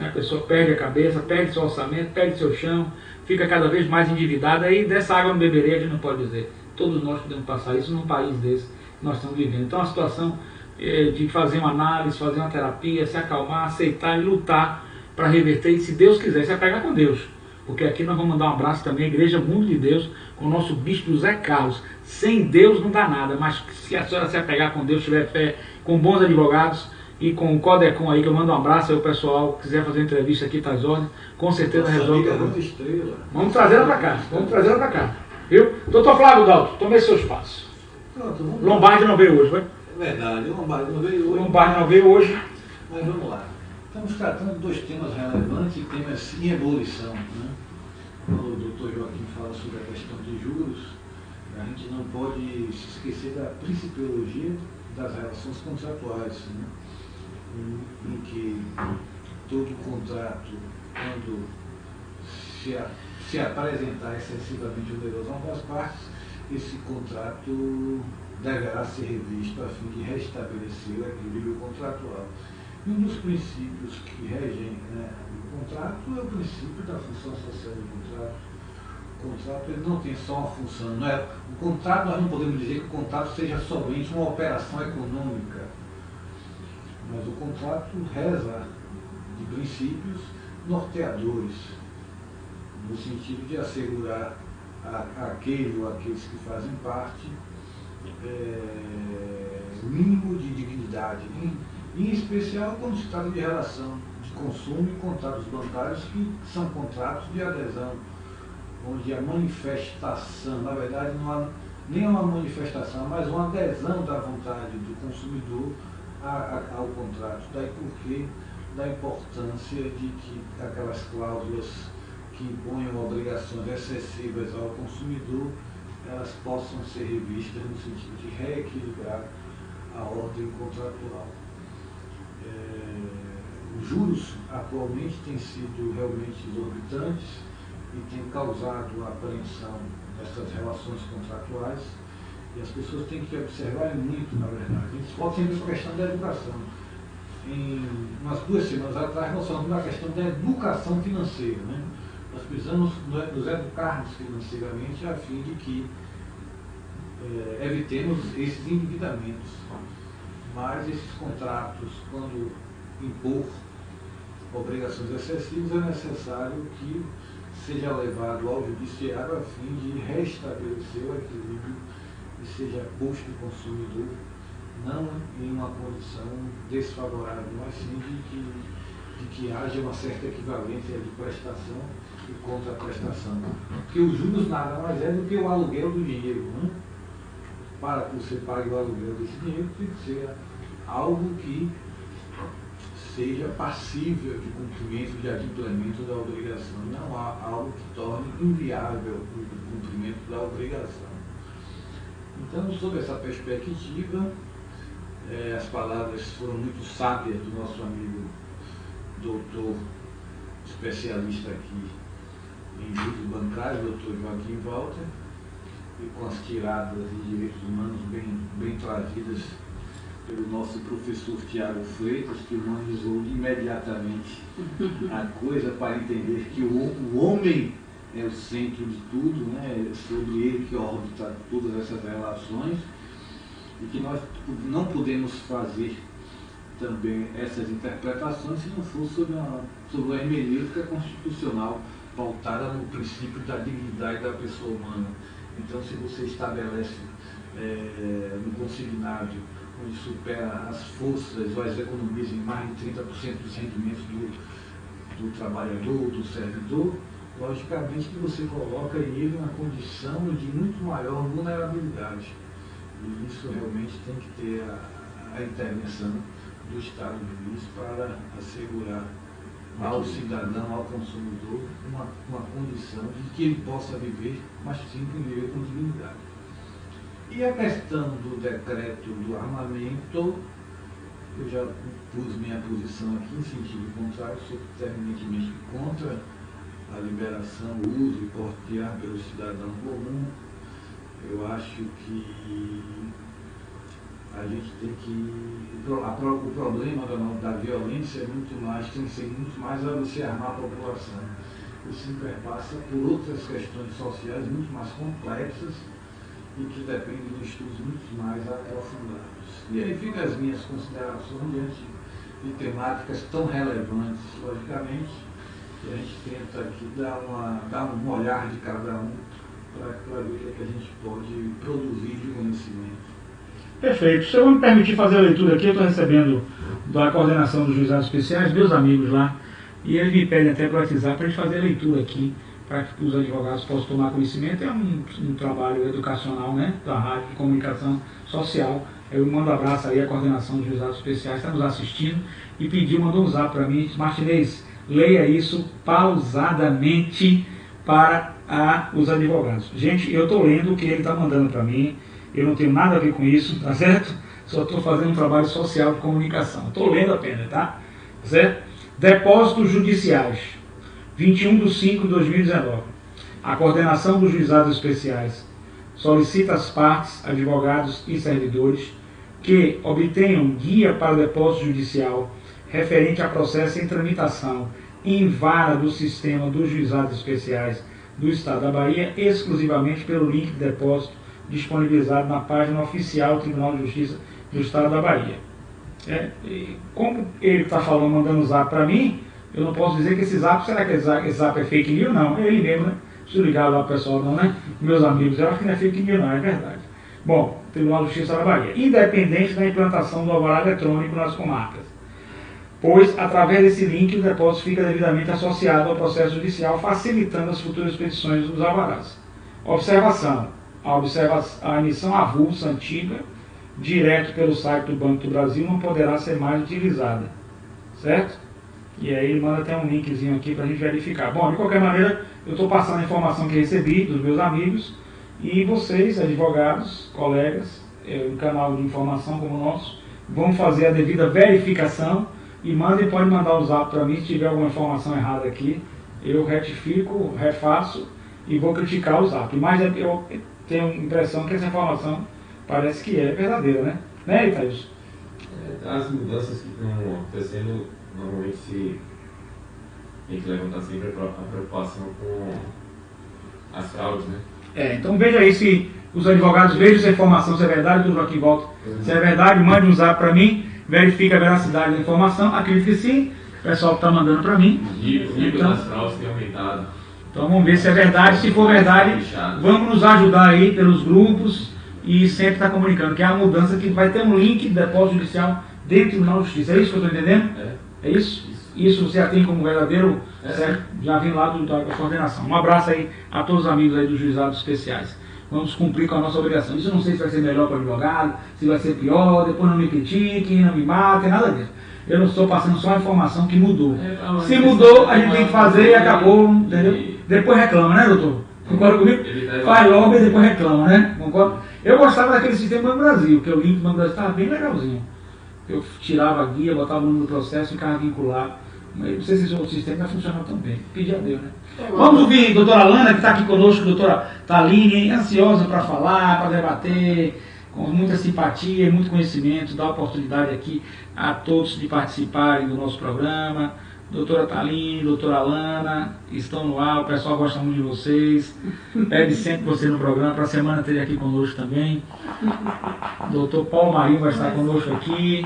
A pessoa perde a cabeça, perde seu orçamento, perde seu chão, fica cada vez mais endividada e dessa água não beberei, a gente não pode dizer. Todos nós podemos passar isso num país desse que nós estamos vivendo. Então a situação de fazer uma análise, fazer uma terapia, se acalmar, aceitar e lutar para reverter e, se Deus quiser, se apegar com Deus. Porque aqui nós vamos mandar um abraço também à Igreja Mundo de Deus, com o nosso bispo José Carlos. Sem Deus não dá nada, mas se a senhora se apegar com Deus, tiver fé, com bons advogados, e com o Codecon aí, que eu mando um abraço aí, o pessoal que quiser fazer uma entrevista aqui, tá às ordens, com certeza resolve. Vamos trazer ela para cá, viu? Doutor Flávio Dalto, tome seu espaço. Pronto, Lombardi não veio hoje, foi? É verdade, o Lombardi não veio hoje. Lombardi não veio hoje. Mas vamos lá. Estamos tratando de 2 temas relevantes e temas em ebulição, né? Quando o doutor Joaquim fala sobre a questão de juros, a gente não pode se esquecer da principiologia das relações contratuais, né? Em que todo contrato, quando se apresentar excessivamente oneroso a uma das partes, esse contrato deverá ser revisto a fim de restabelecer o equilíbrio contratual. E um dos princípios que regem, né, o contrato é o princípio da função social do contrato. contrato ele não tem só uma função. Não é, o contrato, nós não podemos dizer que o contrato seja somente uma operação econômica, mas o contrato reza de princípios norteadores, no sentido de assegurar aquele ou aqueles que fazem parte o mínimo de dignidade, em especial quando se trata de relação de consumo e contratos bancários, que são contratos de adesão, onde a manifestação, na verdade, não há nem uma manifestação, mas uma adesão da vontade do consumidor ao contrato. Daí porque da importância de que aquelas cláusulas que imponham obrigações excessivas ao consumidor, elas possam ser revistas no sentido de reequilibrar a ordem contratual. Os juros atualmente têm sido realmente exorbitantes e têm causado a apreensão dessas relações contratuais, e as pessoas têm que observar muito, na verdade. A gente pode sempre a questão da educação. Em umas 2 semanas atrás, nós falamos da questão da educação financeira, né? Nós precisamos nos educarmos financeiramente a fim de que evitemos esses endividamentos. Mas esses contratos, quando impor obrigações excessivas, é necessário que seja levado ao judiciário a fim de restabelecer o equilíbrio e seja posto o consumidor não em uma condição desfavorável, mas sim de que haja uma certa equivalência de prestação e contraprestação. Porque os juros nada mais é do que o aluguel do dinheiro, né? Para que você pague o aluguel desse dinheiro, tem que ser algo que seja passível de cumprimento, de adimplemento da obrigação, não há algo que torne inviável o cumprimento da obrigação. Então, sob essa perspectiva, as palavras foram muito sábias do nosso amigo doutor especialista aqui em juros bancários, doutor Joaquim Walter, e com as tiradas de direitos humanos bem trazidas pelo nosso professor Tiago Freitas, que humanizou imediatamente a coisa para entender que o homem é o centro de tudo, né? É sobre ele que orbita todas essas relações, e que nós não podemos fazer também essas interpretações se não for sobre uma hermenêutica constitucional pautada no princípio da dignidade da pessoa humana. Então, se você estabelece no consignado, onde supera as forças ou as economias em mais de 30% dos rendimentos do trabalhador, do servidor, logicamente que você coloca ele uma condição de muito maior vulnerabilidade. E isso realmente tem que ter a intervenção do Estado juiz para assegurar ao cidadão, ao consumidor, uma condição de que ele possa viver, mas sim viver com dignidade. E a questão do decreto do armamento, eu já pus minha posição aqui em sentido contrário, sou terminantemente contra a liberação, o uso e porte de arma pelo cidadão comum. Eu acho que a gente tem que... O problema da violência é muito mais, tem que ser muito mais a você armar a população. Isso perpassa por outras questões sociais muito mais complexas e que dependem de estudos muito mais aprofundados. E aí ficam as minhas considerações diante de temáticas tão relevantes, logicamente, e a gente tenta aqui dar um olhar de cada um para ver o que a gente pode produzir de conhecimento. Perfeito. Se eu me permitir fazer a leitura aqui, eu estou recebendo da coordenação dos juizados especiais, meus amigos lá, e eles me pedem até para WhatsApp para a gente fazer a leitura aqui, para que os advogados possam tomar conhecimento. É um trabalho educacional, né, da rádio de comunicação social. Eu mando um abraço aí à coordenação dos juizados especiais, está nos assistindo, e mandou um zap para mim: Martinez, leia isso pausadamente para os advogados. Gente, eu estou lendo o que ele está mandando para mim. Eu não tenho nada a ver com isso, tá certo? Só estou fazendo um trabalho social de comunicação. Estou lendo apenas, tá? Certo? Depósitos judiciais. 21/5/2019. A coordenação dos juizados especiais solicita às partes, advogados e servidores que obtenham guia para o depósito judicial referente a processo em tramitação em vara do sistema dos juizados especiais do Estado da Bahia, exclusivamente pelo link de depósito disponibilizado na página oficial do Tribunal de Justiça do Estado da Bahia. Como ele está falando, mandando zap para mim, eu não posso dizer que esse zap, será que esse zap é fake news? Não, é ele mesmo, né? Preciso ligar lá pro pessoal, não, né? Meus amigos, eu acho que não é fake news, não, é verdade. Bom, Tribunal de Justiça da Bahia, independente da implantação do alvará eletrônico nas comarcas, pois, através desse link, o depósito fica devidamente associado ao processo judicial, facilitando as futuras expedições dos alvarás. Observação: a emissão avulsa antiga, direto pelo site do Banco do Brasil, não poderá ser mais utilizada. Certo? E aí ele manda até um linkzinho aqui para a gente verificar. Bom, de qualquer maneira, eu estou passando a informação que recebi dos meus amigos, e vocês, advogados, colegas, um canal de informação como o nosso, vão fazer a devida verificação e pode mandar o zap para mim se tiver alguma informação errada aqui. Eu retifico, refaço e vou criticar o zap. Mas eu tenho a impressão que essa informação parece que é verdadeira, né? Né, Itaíus? As mudanças que estão acontecendo, normalmente tem que levantar sempre a preocupação com as fraudes, né? Então veja aí se os advogados vejam essa informação, se é verdade, do Joaquim Walter. Se é verdade, mande um zap para mim, verifique a veracidade da informação, acredito que sim, o pessoal que está mandando para mim. O nível das fraudes tem aumentado. Então vamos ver se é verdade, se for verdade, vamos nos ajudar aí pelos grupos e sempre estar comunicando, que é a mudança que vai ter um link de depósito judicial dentro do Tribunal de Justiça. É isso que eu estou entendendo? É isso? Isso você já tem como verdadeiro, certo? Já vim lá da coordenação. Um abraço aí a todos os amigos aí dos juizados especiais. Vamos cumprir com a nossa obrigação. Isso eu não sei se vai ser melhor para o advogado, se vai ser pior, depois não me critiquem, não me matem, nada disso. Eu não estou passando só a informação que mudou. Se mudou, a gente tem que fazer e acabou, entendeu? Depois reclama, né, doutor? Concorda comigo? Faz logo e depois reclama, né? Concorda? Eu gostava daquele sistema do Brasil, que o link do Banco do Brasil estava bem legalzinho. Eu tirava a guia, botava o número do processo e ficava vinculado. Mas não sei se o sistema vai funcionar tão bem. Pedir a Deus, né? Vamos ouvir a doutora Alana, que está aqui conosco, a doutora Taline, ansiosa para falar, para debater, com muita simpatia e muito conhecimento, dá oportunidade aqui a todos de participarem do nosso programa. Doutora Taline, doutora Alana, estão no ar, o pessoal gosta muito de vocês, pede sempre você no programa, para a semana ter aqui conosco também. Doutor Paulo Marinho vai estar conosco aqui,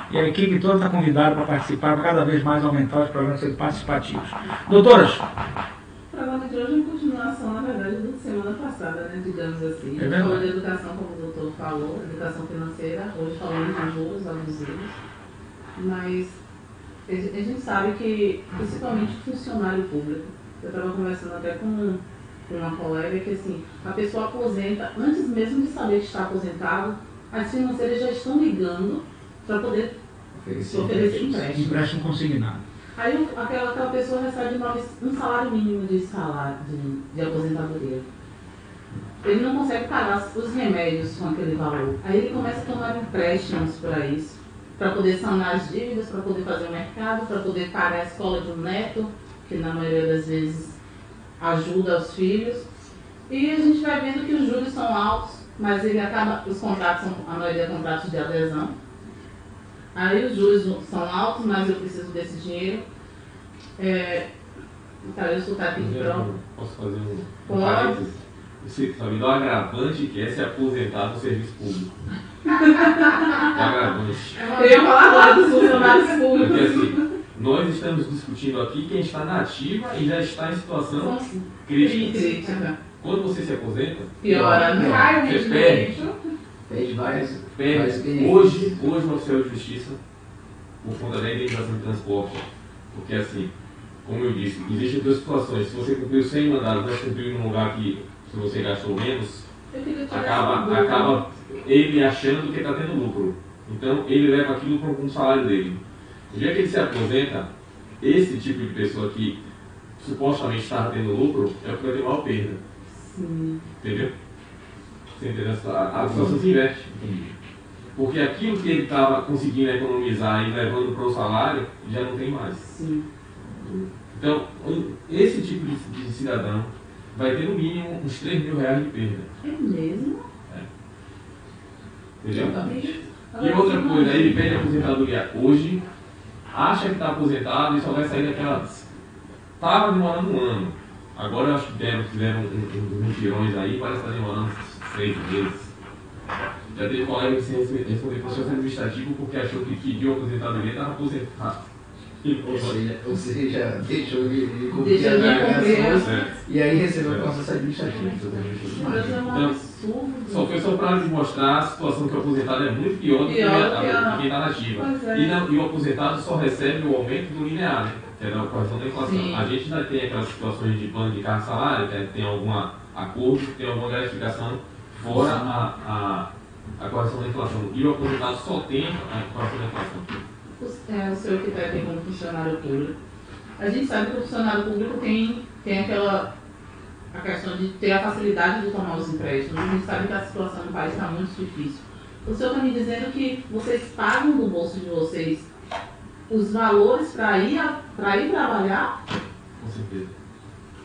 e a equipe toda está convidada para participar, para cada vez mais aumentar os programas participativos. Doutoras? O programa de hoje é uma continuação, na verdade, da semana passada, né, digamos assim. A gente falou de educação, como o doutor falou, educação financeira, hoje falamos de juros abusivos, mas a gente sabe que, principalmente funcionário público, eu estava conversando até com uma colega que assim, a pessoa aposenta, antes mesmo de saber que está aposentado, as financeiras já estão ligando para poder oferecer empréstimo. Empréstimo consignado. Aí aquela pessoa recebe um salário mínimo de aposentadoria. Ele não consegue pagar os remédios com aquele valor. Aí ele começa a tomar empréstimos para isso, para poder sanar as dívidas, para poder fazer o mercado, para poder pagar a escola de um neto, que na maioria das vezes ajuda os filhos. E a gente vai vendo que os juros são altos, mas os contratos são, a maioria contratos de adesão. Aí os juros são altos, mas eu preciso desse dinheiro. Eu escutar aqui de prova. Posso fazer um parênteses? Você sabe do agravante que é se aposentar no serviço público. Agravante. Eu ia falar agora dos funcionários públicos. Porque assim, nós estamos discutindo aqui quem está na ativa e já está em situação crítica. Quando você se aposenta, piora, né? Você perde. Fez vários Hoje o oficial de justiça, por conta da indenização de transporte, porque assim, como eu disse, existem duas situações. Se você cumpriu 100 mandados, mas cumpriu em um lugar que se você gastou menos, acaba ele achando que está tendo lucro. Então ele leva aquilo para um salário dele. No dia que ele se aposenta, esse tipo de pessoa que supostamente estava tendo lucro é o que vai ter maior perda. Sim. Entendeu? Você entendeu? A situação se inverte. Porque aquilo que ele estava conseguindo economizar e levando para o salário, já não tem mais. Sim. Então, esse tipo de cidadão vai ter no mínimo uns 3 mil reais de perda. É mesmo? Entendeu? Exatamente. E outra coisa, ele pede a aposentadoria hoje, acha que está aposentado e só vai sair daquela. Estava demorando um ano. Agora eu acho que fizeram uns mutirões aí, parece que está demorando 6 meses. Já teve colega que se respondeu processo administrativo porque achou que pediu aposentadoria e estava aposentado. Ou seja, deixou de Deixou cumprir de as cumprir. obrigações e aí recebeu o processo administrativo. Mas é um Então, absurdo. só para mostrar a situação que o aposentado é muito pior do que quem está na ativa. Pois é. E o aposentado só recebe o aumento do linear, né? Que é a correção da inflação. Sim. A gente ainda tem aquelas situações de plano de carga salário, que tem algum acordo, tem alguma gratificação fora a correção da inflação. E o aposentado só tem a correção da inflação. O senhor que está aqui como funcionário público. A gente sabe que o funcionário público tem a questão de ter a facilidade de tomar os empréstimos. A gente sabe que a situação do país está muito difícil. O senhor está me dizendo que vocês pagam do bolso de vocês os valores para ir trabalhar? Com certeza.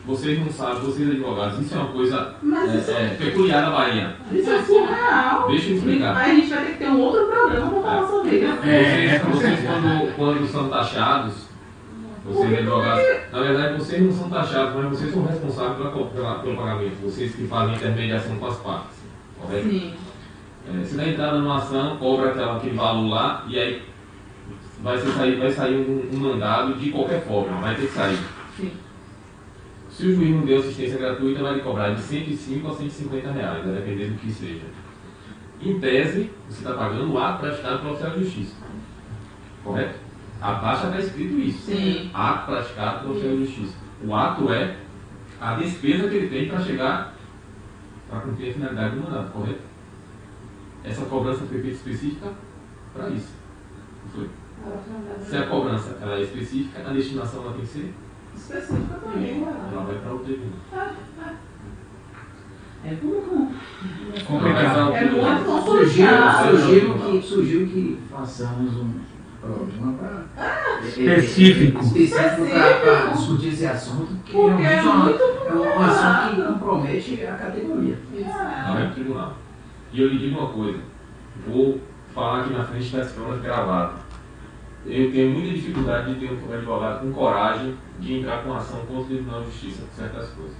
Vocês não sabem, vocês advogados, isso é uma coisa Mas isso peculiar da Bahia. isso é surreal. Deixa eu explicar. Aí a gente vai ter que ter um outro programa para falar sobre isso. Vocês quando são taxados, vocês advogados, na verdade vocês não são taxados, mas vocês são responsáveis pelo pagamento, vocês que fazem intermediação com as partes, correto? Sim. Se dá entrada numa ação, cobra aquele valor lá e aí vai sair um mandado de qualquer forma, vai ter que sair. Sim. Se o juiz não deu assistência gratuita, vai lhe cobrar de 105 a 150 reais, vai depender do que seja. Em tese, você está pagando o ato praticado pelo oficial de justiça. Correto? A taxa está escrito isso. Sim. Ato praticado pelo oficial de justiça. O ato é a despesa que ele tem para chegar para cumprir a finalidade do mandado, correto? Essa cobrança foi feita específica para isso. Não foi? Se a cobrança ela é específica, a destinação ela tem que ser Específica também. ela vai para o tribunal. É tudo Complicado. É muito complicado. Sugiro que façamos um programa Específico. para discutir esse assunto, que Porque é realmente muito é um assunto que compromete a categoria. Ela vai para o tribunal. E eu lhe digo uma coisa, vou falar aqui na frente das câmeras gravadas. Eu tenho muita dificuldade de ter um advogado com coragem de entrar com ação contra o Tribunal de Justiça por certas coisas.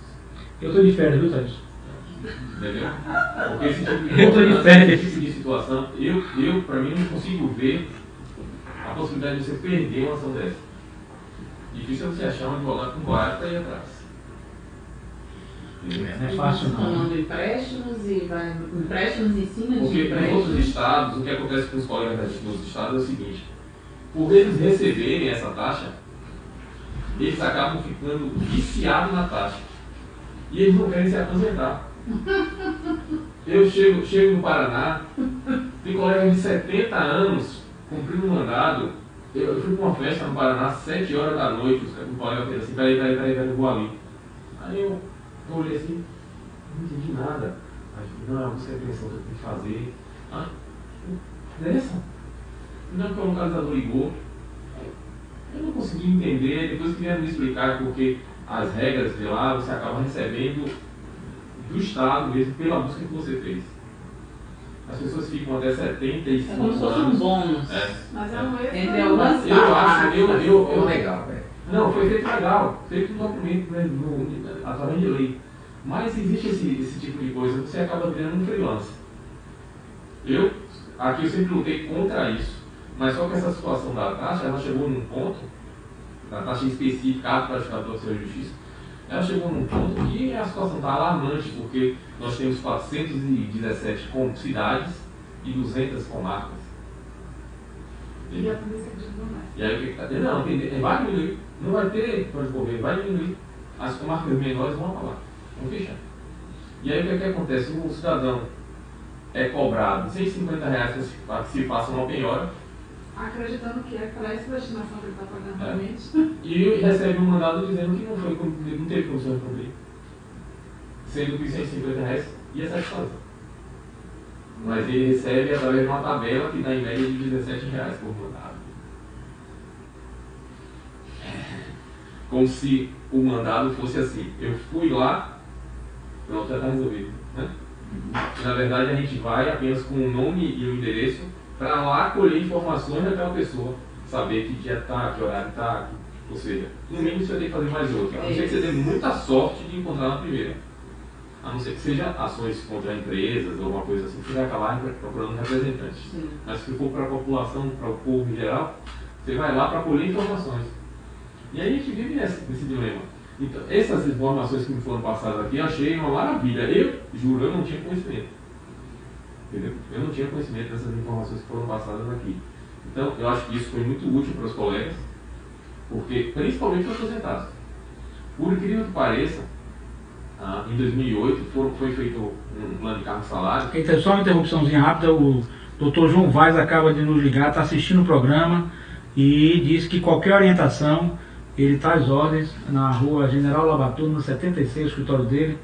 Eu tô de férias, viu, Thaís? Entendeu? Porque esse tipo Eu tô de férias. esse tipo de situação, eu para mim, não consigo ver a possibilidade de você perder uma ação dessa. Difícil é você achar um advogado com coragem para ir atrás. Entendeu? Não é fácil não. Tomando empréstimos e vai empréstimos em cima de Porque em empréstimos. outros estados, o que acontece com os colegas dos estados é o seguinte: por eles receberem essa taxa, eles acabam ficando viciados na taxa. E eles não querem se aposentar. Eu chego no Paraná, tem colegas de 70 anos cumprindo um mandado. Eu fui para uma festa no Paraná às 7 horas da noite, o colega fez assim, peraí, eu vou ali. Aí eu olhei assim, não entendi nada. Aí eu falei, não, você é a pensão que eu tenho que fazer. Ah, nessa? Não, que o localizador ligou. Eu não consegui entender, depois que vieram me explicar porque as regras de lá você acaba recebendo do Estado mesmo pela busca que você fez. As pessoas ficam até 75 É como se fosse um anos. bônus. Mas é um Entre algumas Eu acho, Ficou legal, velho. não, foi feito legal, feito no documento, né, através de lei. Mas existe esse tipo de coisa, você acaba virando um freelancer. Aqui eu sempre lutei contra isso, mas só que essa situação da taxa, ela chegou num ponto, da taxa específica, ato praticado pela Oficina de Justiça, ela chegou num ponto que a situação está alarmante, porque nós temos 417 cidades e 200 comarcas. E a polícia continua mais. E aí o que está tendo? Não, vai diminuir. Não vai ter para correr, vai diminuir. As comarcas menores vão acabar, vão fechar. E aí o que acontece? O cidadão é cobrado R$150 para que se faça uma penhora Acreditando que é para essa destinação que ele está pagando realmente. e recebe um mandado dizendo que não teve condição de cumprir. Sendo que R$150 ia satisfazer. Mas ele recebe através de uma tabela que dá em média de R$17 por mandado. Como se o mandado fosse assim: eu fui lá, pronto, já está resolvido. Né? Na verdade, a gente vai apenas com o nome e o endereço para lá colher informações daquela pessoa, saber que dia está, que horário está, Ou seja, no mínimo você vai ter que fazer mais outra. A não ser que você tenha muita sorte de encontrar na primeira. A não ser que seja ações contra empresas ou alguma coisa assim, você vai acabar procurando representantes. Sim. Mas se for para a população, para o povo em geral, você vai lá para colher informações. E aí a gente vive nesse dilema. Então, essas informações que me foram passadas aqui, eu achei uma maravilha. Eu, juro, eu não tinha conhecimento. Entendeu? Eu não tinha conhecimento dessas informações que foram passadas aqui. Então, eu acho que isso foi muito útil para os colegas, porque, principalmente para os aposentados. Por incrível que pareça, em 2008 foi feito um plano de cargo salário. Então, só uma interrupçãozinha rápida, o Dr. João Vaz acaba de nos ligar, está assistindo o programa e diz que qualquer orientação, ele está às ordens na rua General Labatuna, no 76, o escritório dele,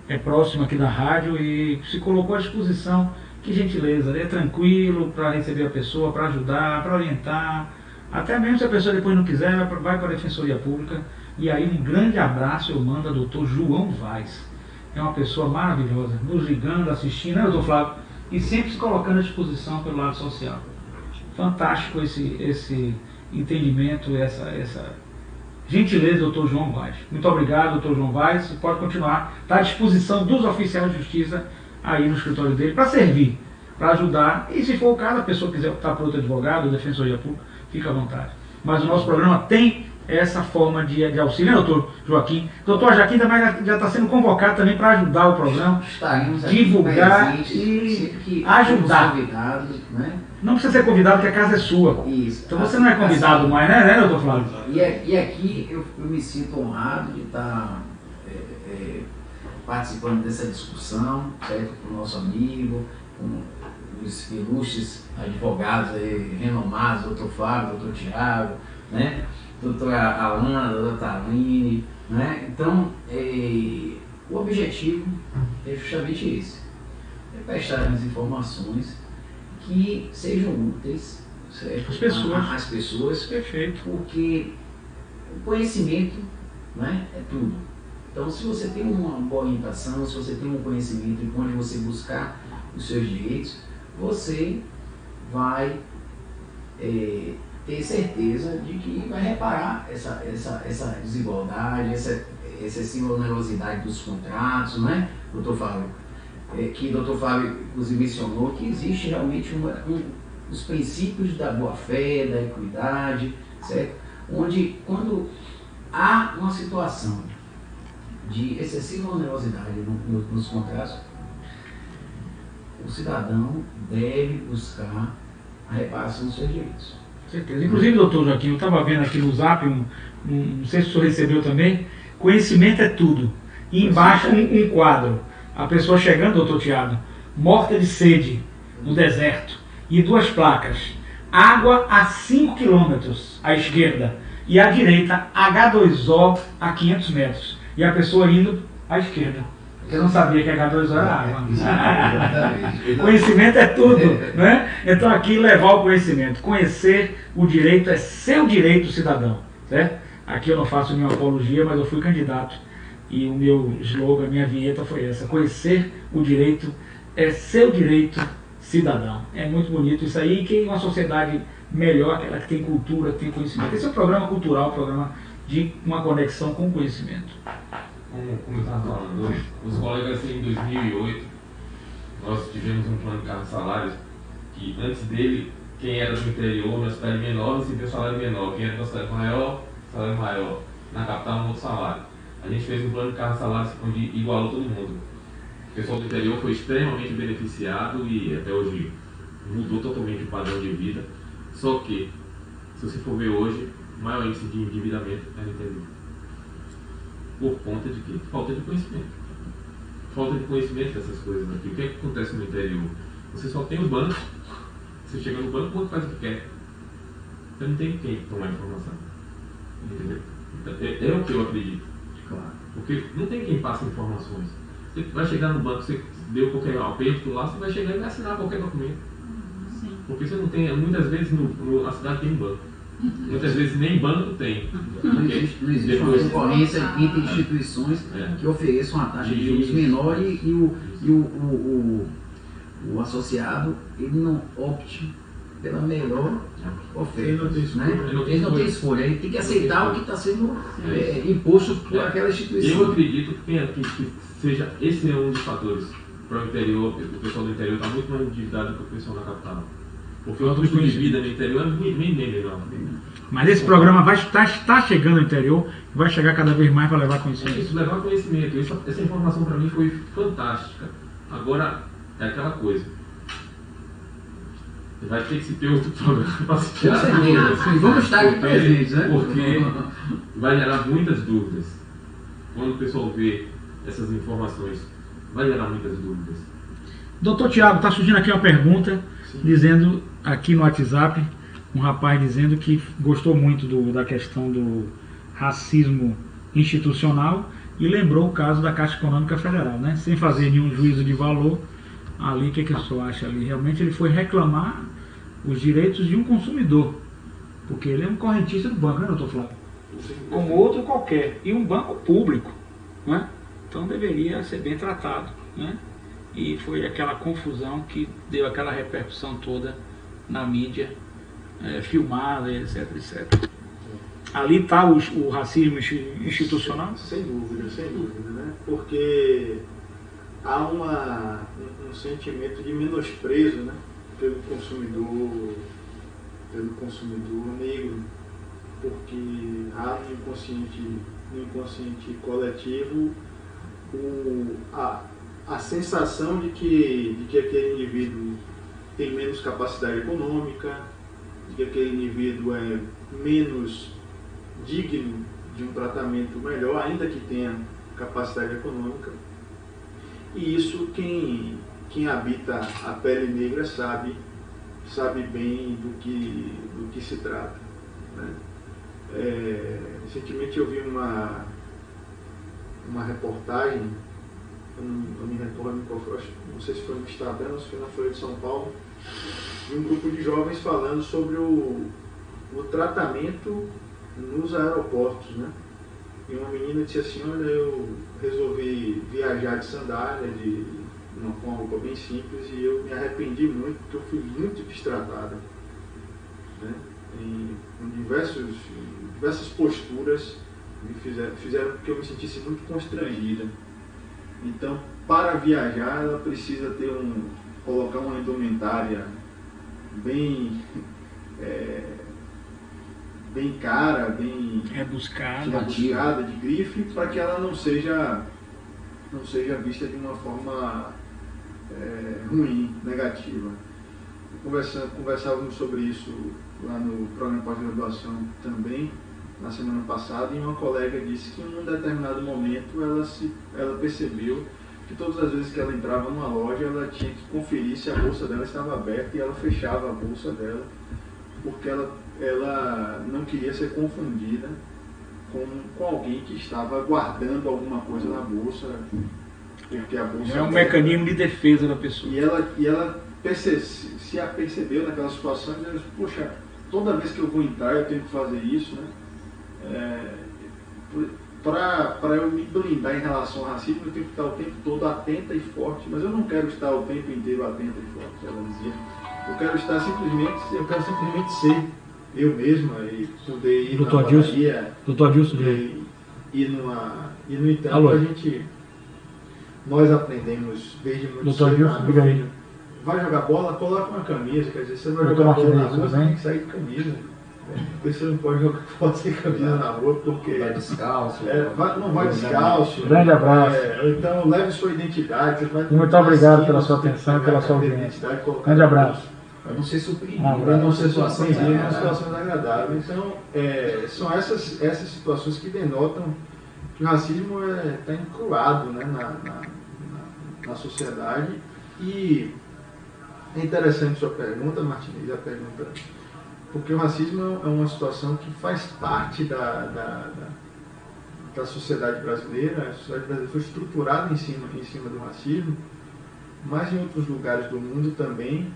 é próximo aqui da rádio, e se colocou à disposição. Que gentileza, é tranquilo para receber a pessoa, para ajudar, para orientar, até mesmo se a pessoa depois não quiser, vai para a Defensoria Pública. E aí um grande abraço eu mando ao Dr. João Vaz, é uma pessoa maravilhosa, nos ligando, assistindo, né, doutor Flávio? E sempre se colocando à disposição pelo lado social. Fantástico esse entendimento, essa gentileza do doutor João Vaz. Muito obrigado, doutor João Vaz, pode continuar, está à disposição dos oficiais de justiça aí no escritório dele, para servir, para ajudar, e se for o caso, a pessoa quiser optar por outro advogado, Defensoria Pública, fica à vontade. Mas o nosso programa tem essa forma de auxílio, né, doutor Joaquim? Doutor Joaquim também já está sendo convocado também para ajudar o programa, divulgar e ajudar. Né? Não precisa ser convidado, porque a casa é sua. Isso. Então você não é convidado mais, né, doutor Flávio? E aqui eu me sinto honrado de estar participando dessa discussão, certo? Com o nosso amigo, com os ilustres advogados aí, renomados, doutor Fábio, doutor Tiago, né? Doutora Alana, doutora Taline, né? Então, o objetivo é justamente esse, é prestar as informações que sejam úteis, certo? Às pessoas, Perfeito. Porque o conhecimento, né, é tudo. Então, se você tem uma boa orientação, se você tem um conhecimento de onde você buscar os seus direitos, você vai ter certeza de que vai reparar essa desigualdade, essa excessiva onerosidade dos contratos, né, doutor Fábio? Que o doutor Fábio, inclusive, mencionou que existe realmente os princípios da boa-fé, da equidade, certo? Onde, quando há uma situação de excessiva onerosidade nos contratos, o cidadão deve buscar a reparação dos seus direitos. Certeza. Inclusive, doutor Joaquim, eu estava vendo aqui no Zap, não sei se o senhor recebeu também, conhecimento é tudo. E embaixo um quadro, a pessoa chegando, doutor Tiago, morta de sede no deserto, e duas placas, água a 5 km à esquerda, e à direita, H2O a 500 metros. E a pessoa indo à esquerda. Eu não sabia que H2O era água. Conhecimento é tudo, né? Então aqui levar o conhecimento. Conhecer o direito é seu direito, cidadão, certo? Aqui eu não faço nenhuma apologia, mas eu fui candidato. E o meu slogan, a minha vinheta foi essa: conhecer o direito é seu direito, cidadão. É muito bonito isso aí. E que uma sociedade melhor, aquela que tem cultura, que tem conhecimento. Esse é um programa cultural, um programa de uma conexão com o conhecimento. Como eu estava falando hoje, os colegas em 2008, nós tivemos um plano de cargos e salários que antes dele, quem era do interior, na cidade menor, recebia salário menor, quem era da cidade maior, salário maior, na capital um outro salário. A gente fez um plano de cargos e salários onde igualou todo mundo. O pessoal do interior foi extremamente beneficiado e até hoje mudou totalmente o padrão de vida. Só que, se você for ver hoje, o maior índice de endividamento é no interior. Por conta de quê? Falta de conhecimento. Falta de conhecimento dessas coisas aqui. O que acontece no interior? Você só tem os bancos. Você chega no banco, o banco faz o que quer. Você não tem quem tomar informação. Entendeu? Então, é o que eu acredito. Claro. Porque não tem quem passe informações. Você vai chegar no banco, você deu qualquer aperto lá, você vai chegar e vai assinar qualquer documento. Sim. Porque você não tem, muitas vezes na cidade tem um banco. Muitas vezes nem banco tem. Não existe uma concorrência entre instituições que ofereçam uma taxa de juros menor e o associado ele não opte pela melhor oferta. Ele não tem escolha. Né? Ele não tem escolha, ele tem que aceitar o que está sendo imposto por aquela instituição. Eu acredito que seja, esse é um dos fatores. Para o interior, o pessoal do interior está muito mais endividado que o pessoal da capital. Porque o custo de vida no interior é bem melhor. Mas esse programa vai estar chegando no interior, vai chegar cada vez mais para levar conhecimento. Isso, levar conhecimento. Essa informação para mim foi fantástica. Agora, é aquela coisa. Vai ter que se ter outro programa para se tirar dúvidas. Vamos estar aqui presentes, né? Porque vai gerar muitas dúvidas. Quando o pessoal vê essas informações, vai gerar muitas dúvidas. Doutor Tiago, está surgindo aqui uma pergunta, dizendo aqui no WhatsApp, um rapaz dizendo que gostou muito da questão do racismo institucional e lembrou o caso da Caixa Econômica Federal, né? Sem fazer nenhum juízo de valor, ali, o que o senhor acha ali? Realmente ele foi reclamar os direitos de um consumidor, porque ele é um correntista do banco, né, doutor Flávio? Como outro qualquer, e um banco público, né? Então deveria ser bem tratado, né? E foi aquela confusão que deu aquela repercussão toda na mídia, filmada, etc, etc. Ali está o racismo institucional? Sem dúvida, né? Porque há um sentimento de menosprezo, né? pelo consumidor negro, porque há no inconsciente coletivo a sensação de que aquele indivíduo tem menos capacidade econômica, de que aquele indivíduo é menos digno de um tratamento melhor, ainda que tenha capacidade econômica. E isso quem habita a pele negra sabe bem do que se trata. Né? Recentemente eu vi uma reportagem, eu não me recordo qual foi, não sei se foi no Estadão ou se foi na Folha de São Paulo, de um grupo de jovens falando sobre o tratamento nos aeroportos, né? E uma menina disse assim: olha, eu resolvi viajar de sandália, com uma roupa bem simples, e eu me arrependi muito porque eu fui muito destratada, né? Com diversas posturas fizeram com que eu me sentisse muito constrangida. Então, para viajar, ela precisa colocar uma indumentária bem cara, bem rebuscada, de grife, para que ela não seja vista de uma forma ruim, negativa. Conversávamos sobre isso lá no programa pós-graduação também, na semana passada, e uma colega disse que em um determinado momento ela percebeu que todas as vezes que ela entrava numa loja, ela tinha que conferir se a bolsa dela estava aberta, e ela fechava a bolsa dela, porque ela não queria ser confundida com alguém que estava guardando alguma coisa na bolsa, porque a bolsa é um mecanismo de defesa da pessoa. E ela se apercebeu naquela situação e disse: poxa, toda vez que eu vou entrar eu tenho que fazer isso, né? Para eu me blindar em relação ao racismo, eu tenho que estar o tempo todo atenta e forte, mas eu não quero estar o tempo inteiro atenta e forte, ela dizia. Eu quero simplesmente ser eu mesma e poder ir na padaria, e no entanto nós aprendemos desde muito cedo. Vai jogar bola, coloca uma camisa, quer dizer, você vai jogar bola na rua, você tem que sair de camisa. Porque você não pode jogar bola sem camisa na rua, porque vai descalço, não vai descalço. Grande abraço. Então leve sua identidade. Muito obrigado pela sua atenção e pela sua audiência. Grande abraço. Para não ser surpreendido. Para não ser surpreendido em uma situação desagradável. Então, são essas situações que denotam que o racismo está incruado, né, na sociedade. E é interessante sua pergunta, Martinez, porque o racismo é uma situação que faz parte da sociedade brasileira. A sociedade brasileira foi estruturada em cima do racismo, mas em outros lugares do mundo também.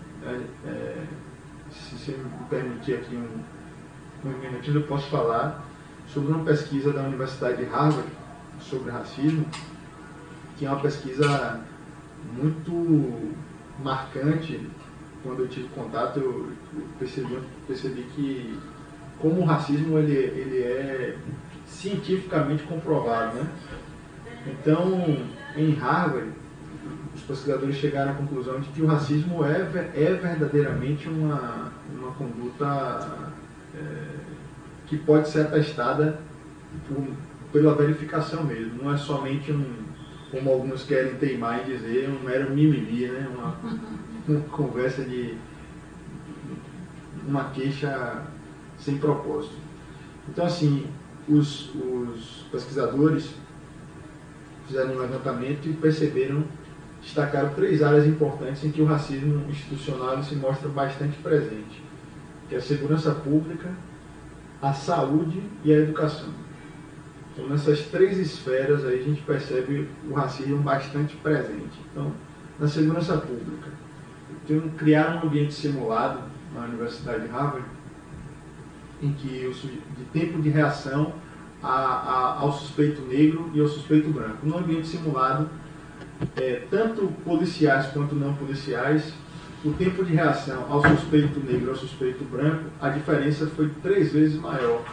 Se você me permitir aqui um minutinho, eu posso falar sobre uma pesquisa da Universidade de Harvard sobre racismo, que é uma pesquisa muito marcante quando eu tive contato, eu percebi que como o racismo ele é cientificamente comprovado, né? Então, em Harvard, os pesquisadores chegaram à conclusão de que o racismo é verdadeiramente uma conduta que pode ser atestada pela verificação mesmo. Não é somente como alguns querem teimar em dizer, um mero mimimi, né? Uma conversa uma queixa sem propósito. Então, assim, os pesquisadores fizeram um levantamento e destacaram 3 áreas importantes em que o racismo institucional se mostra bastante presente, que é a segurança pública, a saúde e a educação. Então, nessas 3 esferas aí a gente percebe o racismo bastante presente. Então, na segurança pública, criaram um ambiente simulado na Universidade de Harvard, em que de tempo de reação ao suspeito negro e ao suspeito branco. No ambiente simulado, tanto policiais quanto não policiais, o tempo de reação ao suspeito negro e ao suspeito branco, a diferença foi 3 vezes maior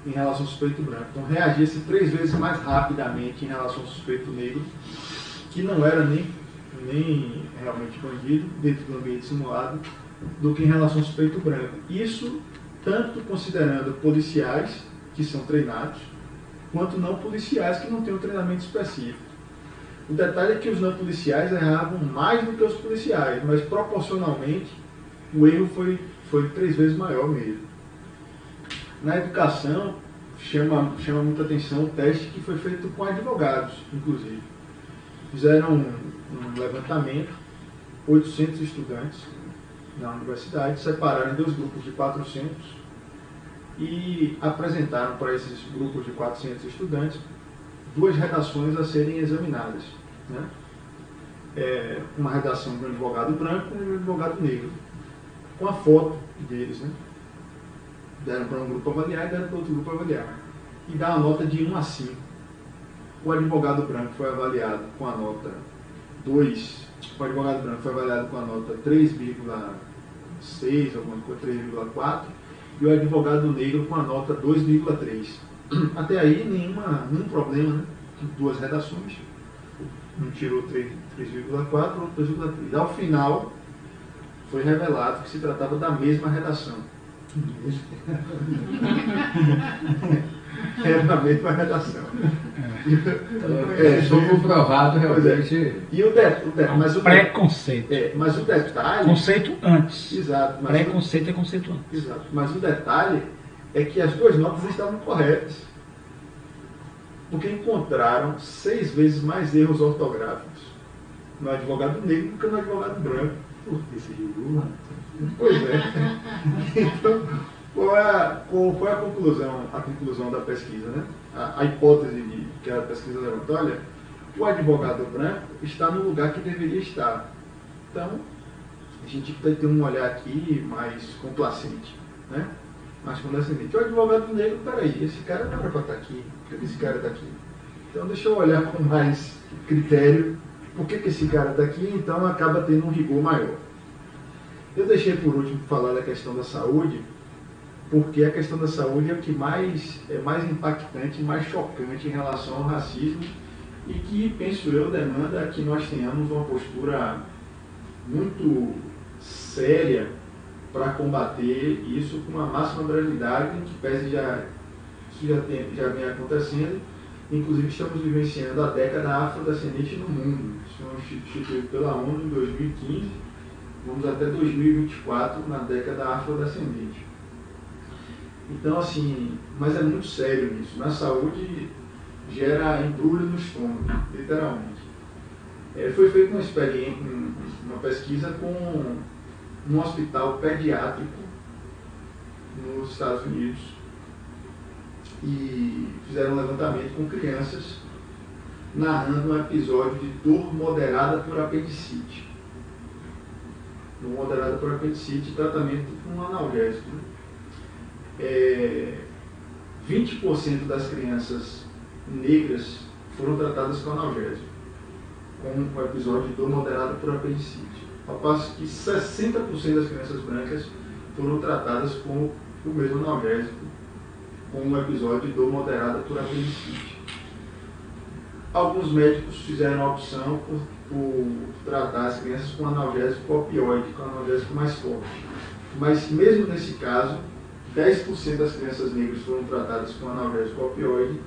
em relação ao suspeito branco. Então, reagia-se 3 vezes mais rapidamente em relação ao suspeito negro, que não era nem realmente bandido dentro do ambiente simulado, do que em relação ao suspeito branco. Isso tanto considerando policiais que são treinados, quanto não policiais que não têm um treinamento específico. O detalhe é que os não policiais erravam mais do que os policiais, mas proporcionalmente o erro foi 3 vezes maior mesmo. Na educação, chama muita atenção o teste que foi feito com advogados, inclusive. Fizeram um levantamento, 800 estudantes na universidade, separaram em 2 grupos de 400 e apresentaram para esses grupos de 400 estudantes 2 redações a serem examinadas, né? Uma redação de um advogado branco e um advogado negro, com a foto deles, né? Deram para um grupo avaliar e deram para outro grupo avaliar. E dá uma nota de 1 a 5. O advogado branco foi avaliado com a nota 2, o advogado branco foi avaliado com a nota 3,6, alguma coisa, 3,4, e o advogado negro com a nota 2,3. Até aí nenhum problema, né? 2 redações. Um tirou 3,4, outro 2,3. Ao final, foi revelado que se tratava da mesma redação. Era a mesma redação. Foi comprovado realmente. E mas o preconceito. Mas o detalhe. Conceito antes. Exato. Preconceito é conceito antes. Exato. Mas o detalhe é que as 2 notas estavam corretas. Porque encontraram 6 vezes mais erros ortográficos no advogado negro do que no advogado branco. Esse rigor. Pois é. Então, qual foi a conclusão da pesquisa, né? A hipótese que a pesquisa levantou, olha, o advogado branco está no lugar que deveria estar. Então, a gente tem que ter um olhar aqui mais complacente, né? Mais condescendente. O advogado negro, peraí, esse cara não era para estar aqui, porque esse cara está aqui. Então, deixa eu olhar com mais critério por que esse cara está aqui, então acaba tendo um rigor maior. Eu deixei por último falar da questão da saúde, porque a questão da saúde é o que é mais impactante, mais chocante em relação ao racismo e que, penso eu, demanda que nós tenhamos uma postura muito séria para combater isso com uma máxima brevidade, que pese isso já vem acontecendo. Inclusive, estamos vivenciando a década afrodescendente no mundo. Isso foi instituído pela ONU em 2015. Vamos até 2024 na década afrodescendente. Então, assim, mas é muito sério isso. Na saúde, gera embrulho no estômago, literalmente. Foi feita uma pesquisa num hospital pediátrico nos Estados Unidos e fizeram um levantamento com crianças narrando um episódio de dor moderada por apendicite. Moderada por apendicite, tratamento com analgésico. 20% das crianças negras foram tratadas com analgésico, com um episódio de dor moderada por apendicite. ao passo que 60% das crianças brancas foram tratadas com o mesmo analgésico, com um episódio de dor moderada por apendicite. Alguns médicos fizeram a opção por tratar as crianças com analgésico opioide, com analgésico mais forte. Mas mesmo nesse caso, 10% das crianças negras foram tratadas com analgésico opioide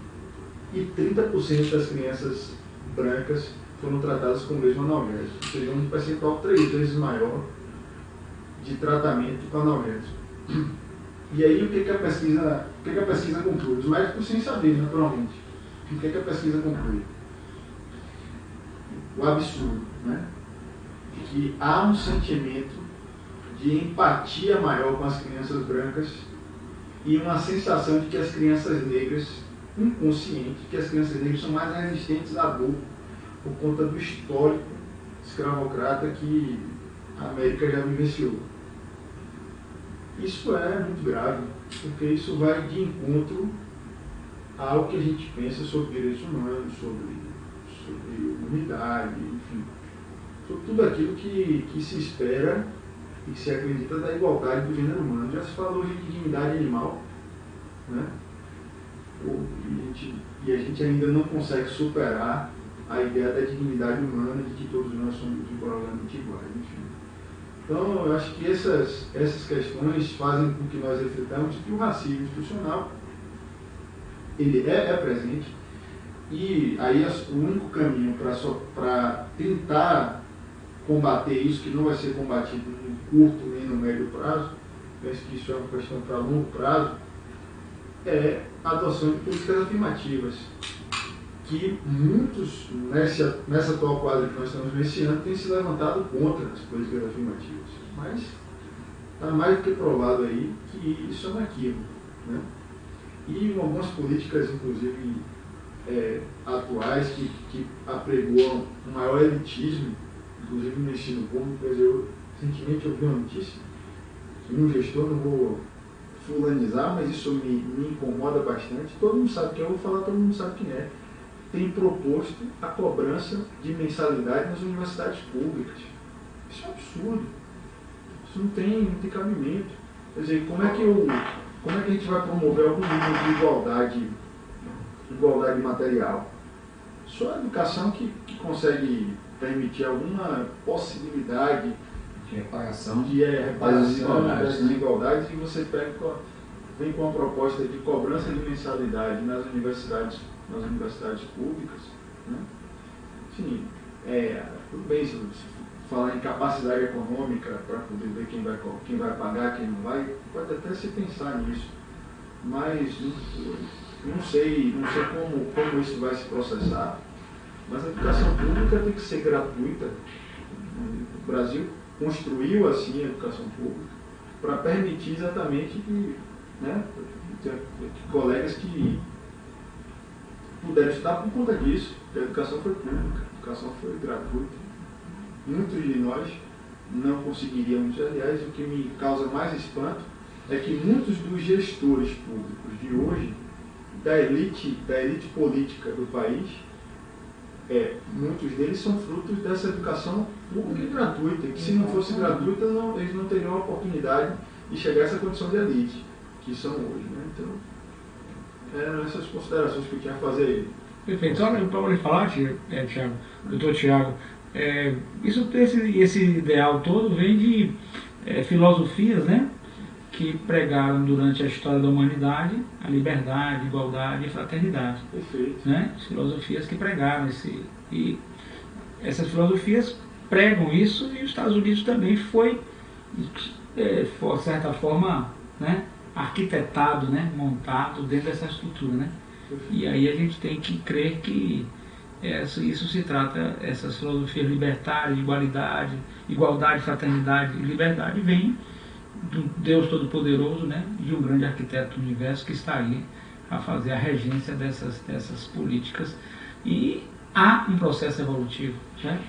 e 30% das crianças brancas foram tratadas com o mesmo analgésico. Ou seja, um percentual 3 vezes maior de tratamento com analgésico. E aí o que a pesquisa conclui? Os médicos sem saber, naturalmente. O que a pesquisa conclui? O absurdo, né? Que há um sentimento de empatia maior com as crianças brancas e uma sensação de que as crianças negras, inconsciente, que as crianças negras são mais resistentes à dor por conta do histórico escravocrata que a América já vivenciou. Isso é muito grave, porque isso vai de encontro ao que a gente pensa sobre direitos humanos, sobre humanidade, enfim, sobre tudo aquilo que se espera e que se acredita da igualdade do gênero humano. Já se falou de dignidade animal, né? E a gente ainda não consegue superar a ideia da dignidade humana, de que todos nós somos igualmente iguais, enfim. Então, eu acho que essas questões fazem com que nós reflitamos que o racismo institucional ele é presente, e aí o único caminho para tentar combater isso, que não vai ser combatido no curto nem no médio prazo, penso que isso é uma questão para longo prazo, é a adoção de políticas afirmativas, que muitos, nessa atual quadra que nós estamos vivenciando, têm se levantado contra as políticas afirmativas. Mas está mais do que provado aí que isso é um equívoco, né? E algumas políticas, inclusive atuais, que apregoam um maior elitismo, inclusive no ensino público. Pois eu recentemente ouvi uma notícia que um gestor, não vou fulanizar, mas isso me incomoda bastante. Todo mundo sabe quem eu vou falar, todo mundo sabe quem é. Tem proposto a cobrança de mensalidade nas universidades públicas. Isso é um absurdo. Isso não tem cabimento. Quer dizer, como é que a gente vai promover algum nível de igualdade material? Só a educação que consegue permitir alguma possibilidade de reparação das desigualdades, e você vem com a proposta de cobrança de mensalidade nas universidades públicas, né? Sim, tudo bem se falar em capacidade econômica para poder ver quem vai pagar, quem não vai, pode até se pensar nisso, mas não sei como isso vai se processar. Mas a educação pública tem que ser gratuita. O Brasil construiu assim a educação pública para permitir exatamente que, né, colegas que puderam estudar por conta disso, que a educação foi pública, a educação foi gratuita. Muitos de nós não conseguiríamos. Aliás, o que me causa mais espanto é que muitos dos gestores públicos de hoje, da elite política do país, muitos deles são frutos dessa educação pública e gratuita, que se não fosse gratuita, eles não teriam a oportunidade de chegar a essa condição de elite, que são hoje, né? Então, eram essas considerações que eu tinha a fazer aí. Perfeito. Só para lhe falar, Tiago, doutor Tiago, esse ideal todo vem de filosofias, né, que pregaram durante a história da humanidade a liberdade, igualdade e fraternidade. Perfeito. Né? As filosofias que pregaram e essas filosofias pregam isso, e os Estados Unidos também foi, de certa forma, né, arquitetado, né, montado dentro dessa estrutura, né? E aí a gente tem que crer que isso se trata, essas filosofias libertárias, igualdade, fraternidade e liberdade, vem do Deus Todo-Poderoso, né, de um grande arquiteto do universo que está aí a fazer a regência dessas políticas. E há um processo evolutivo, certo?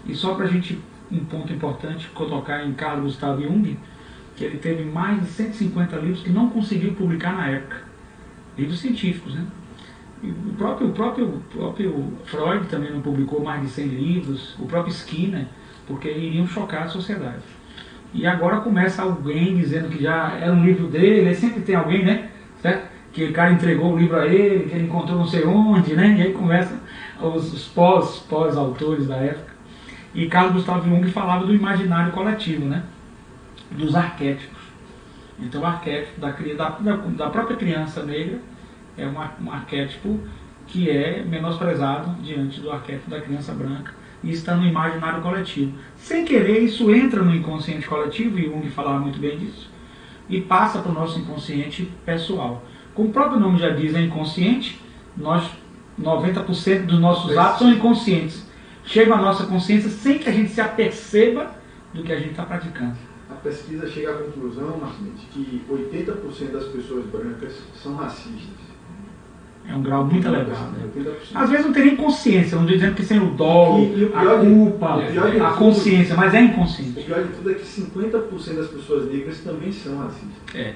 E só para a gente, um ponto importante, colocar em Carl Gustav Jung, que ele teve mais de 150 livros que não conseguiu publicar na época, livros científicos, né? E o próprio Freud também não publicou mais de 100 livros, o próprio Skinner porque iriam chocar a sociedade. E agora começa alguém dizendo que já era um livro dele, sempre tem alguém, né? Certo? Que o cara entregou o livro a ele, que ele encontrou não sei onde, né? E aí começam os pós-autores da época. E Carl Gustav Jung falava do imaginário coletivo, né? Dos arquétipos. Então o arquétipo da própria criança negra é um arquétipo que é menosprezado diante do arquétipo da criança branca e está no imaginário coletivo. Sem querer, isso entra no inconsciente coletivo, e Jung falava muito bem disso, e passa para o nosso inconsciente pessoal. Como o próprio nome já diz, é inconsciente, 90% dos nossos atos são inconscientes. Chegam à nossa consciência sem que a gente se aperceba do que a gente está praticando. A pesquisa chega à conclusão, Marcinete, que 80% das pessoas brancas são racistas. É um grau muito elevado. Né? 80%. Às vezes não tem nem consciência, não estou dizendo que sem o dolo, a culpa, a consciência, mas é inconsciente. O pior de tudo é que 50% das pessoas negras também são racistas. É.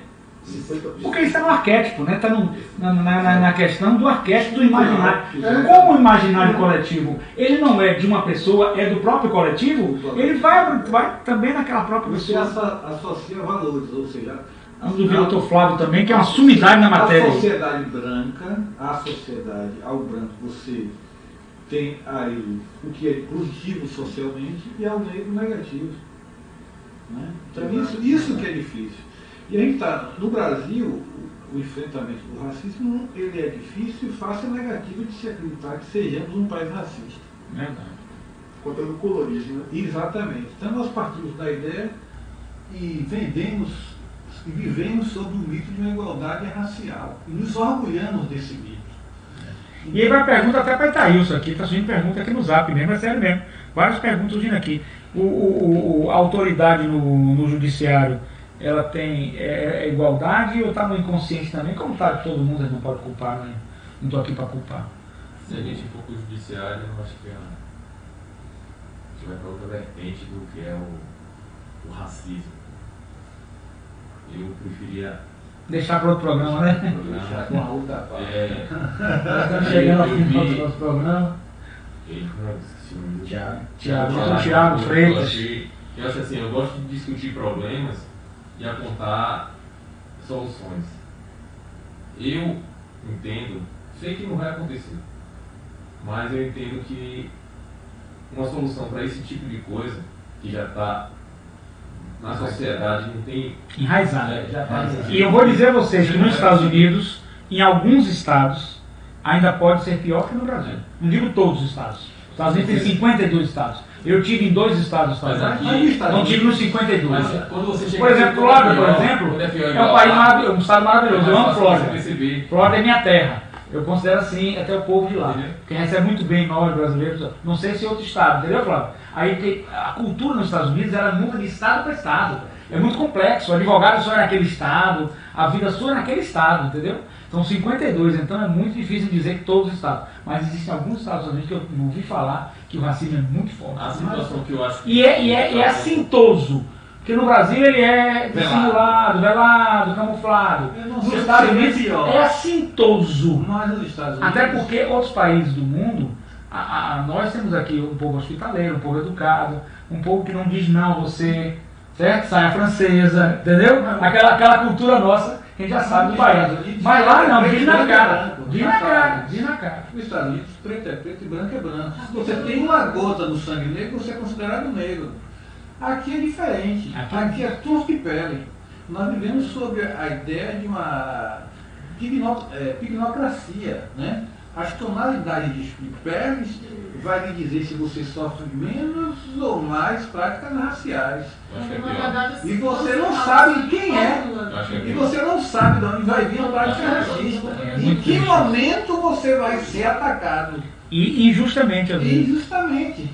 50%. Porque isso está no arquétipo, né? Está na questão do arquétipo do imaginário. Como o imaginário coletivo, ele não é de uma pessoa, é do próprio coletivo, ele vai também naquela própria Você pessoa. associa valores, ou seja, Vamos ouvir o Dr. Flávio também, que é uma sumidade na matéria. A sociedade branca, ao branco, você tem aí o que é positivo socialmente e ao negro negativo. Né? Então isso que é difícil. E aí está, no Brasil, o enfrentamento do racismo, ele é difícil, fácil e negativo de se acreditar que sejamos um país racista. Verdade. Contra o colorismo, né? Exatamente. Então nós partimos da ideia e vendemos e vivemos sob o mito de uma igualdade racial. E nos orgulhamos desse mito. E aí vai pergunta até para Itaílson aqui, está surgindo pergunta aqui no Zap mesmo, é sério mesmo. Várias perguntas surgindo aqui. A autoridade no judiciário, ela tem igualdade ou está no inconsciente também? Como está todo mundo, a gente não pode culpar, né? Não estou aqui para culpar. Se a gente for para o judiciário, eu acho que a gente vai para outra vertente do que é o racismo. Eu preferia deixar para outro programa, né? Deixar com a outra parte. Estamos chegando ao final do nosso programa. Tiago Freitas. Eu acho assim, eu gosto de discutir problemas e apontar soluções. Eu entendo, sei que não vai acontecer, mas eu entendo que uma solução para esse tipo de coisa, que já está na sociedade, não tem enraizado. E eu vou dizer a vocês que nos Estados Unidos, em alguns estados, ainda pode ser pior que no Brasil. Não digo todos os estados. Os Estados Unidos tem 52 estados. Eu tive em 2 estados, não tive nos 52. Mas quando você chega, por exemplo, Flórida, por exemplo, é um país maravilhoso, um estado maravilhoso. Eu amo Flórida. Flórida é minha terra. Eu considero assim até o povo de lá. Que recebe muito bem nós brasileiros. Não sei se é outro estado, entendeu, Flávio? Aí a cultura nos Estados Unidos ela muda de estado para estado. É muito complexo. O advogado só é naquele estado, a vida sua é naquele estado, entendeu? São 52, então é muito difícil dizer que todos os estados. Mas existem alguns Estados Unidos que eu ouvi falar que o racismo é muito forte. A situação que eu acho que... E é assintoso. Porque no Brasil ele é dissimulado, velado, camuflado. Nos Estados Unidos é assintoso. Até porque outros países do mundo, nós temos aqui um povo hospitaleiro, um povo educado, um povo que não diz não, você, certo? Saia francesa, entendeu? Aquela cultura nossa que a gente já sabe do país. Mas lá não, diz na cara. Diz na cara, diz na cara. Nos Estados Unidos, preto é preto e branco é branco. Se você tem uma gota no sangue negro, você é considerado negro. Aqui é diferente. Aqui é tons de pele. Nós vivemos sob a ideia de uma pignocracia, né? As tonalidades de peles vai lhe dizer se você sofre menos ou mais práticas raciais. E você não sabe quem é. E você não sabe de onde vai vir a prática racista. Em que momento você vai ser atacado. E injustamente, às vezes. Injustamente.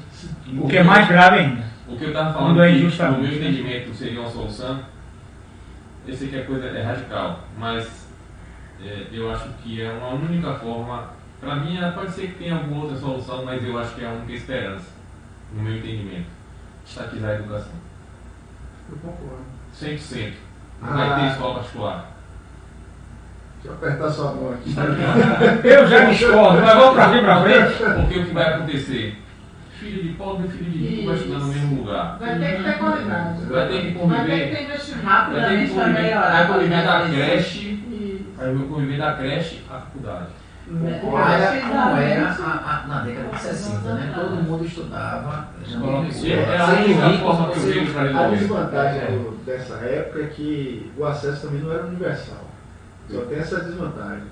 O que é mais grave ainda. O que eu estava falando, no meu entendimento, seria uma solução. Eu sei que a coisa é radical, mas eu acho que é uma única forma. Para mim, pode ser que tenha alguma outra solução, mas eu acho que é a única esperança, no meu entendimento, estatizar a educação. Eu concordo. 100%. Não vai ter escola particular. Deixa eu apertar sua mão aqui. Eu já discordo, mas vamos para frente. Porque o que vai acontecer filho de pobre e filho de rico vai estudar no mesmo lugar. Vai ter que ter qualidade. Vai ter que Vai ter que conviver. ter investimento. Vai ter que Rapidamente vai conviver. melhorar. Vai conviver da creche. Isso. Aí vai conviver da creche à faculdade. Como era na década de 60, né? Todo mundo estudava. É a única forma que eu vejo para A resolver. desvantagem dessa época é que o acesso também não era universal. Só tem essa desvantagem.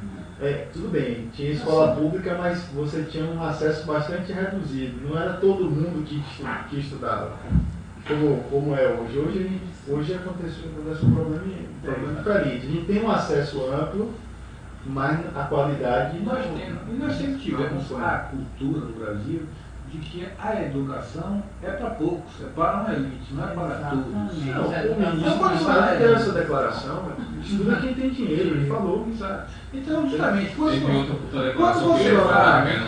Tudo bem, tinha escola pública, mas você tinha um acesso bastante reduzido. Não era todo mundo que estudava. Como é hoje. Hoje acontece um problema diferente. A gente tem um acesso amplo, mas a qualidade Nós sempre tivemos a cultura no Brasil de que a educação é para poucos, é para uma elite, não é para todos. o ministro do Estado teve essa declaração, estuda quem tem dinheiro, ele falou. Então, justamente, quando Teve outra quando declaração que eu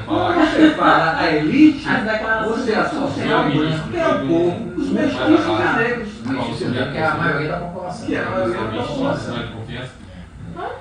quando ia você fala a elite, As declarações você associa ao branco, que é o povo, os Mas mestiços a- e negros. Que é a maioria da população. Que é a maioria da população. de confiança.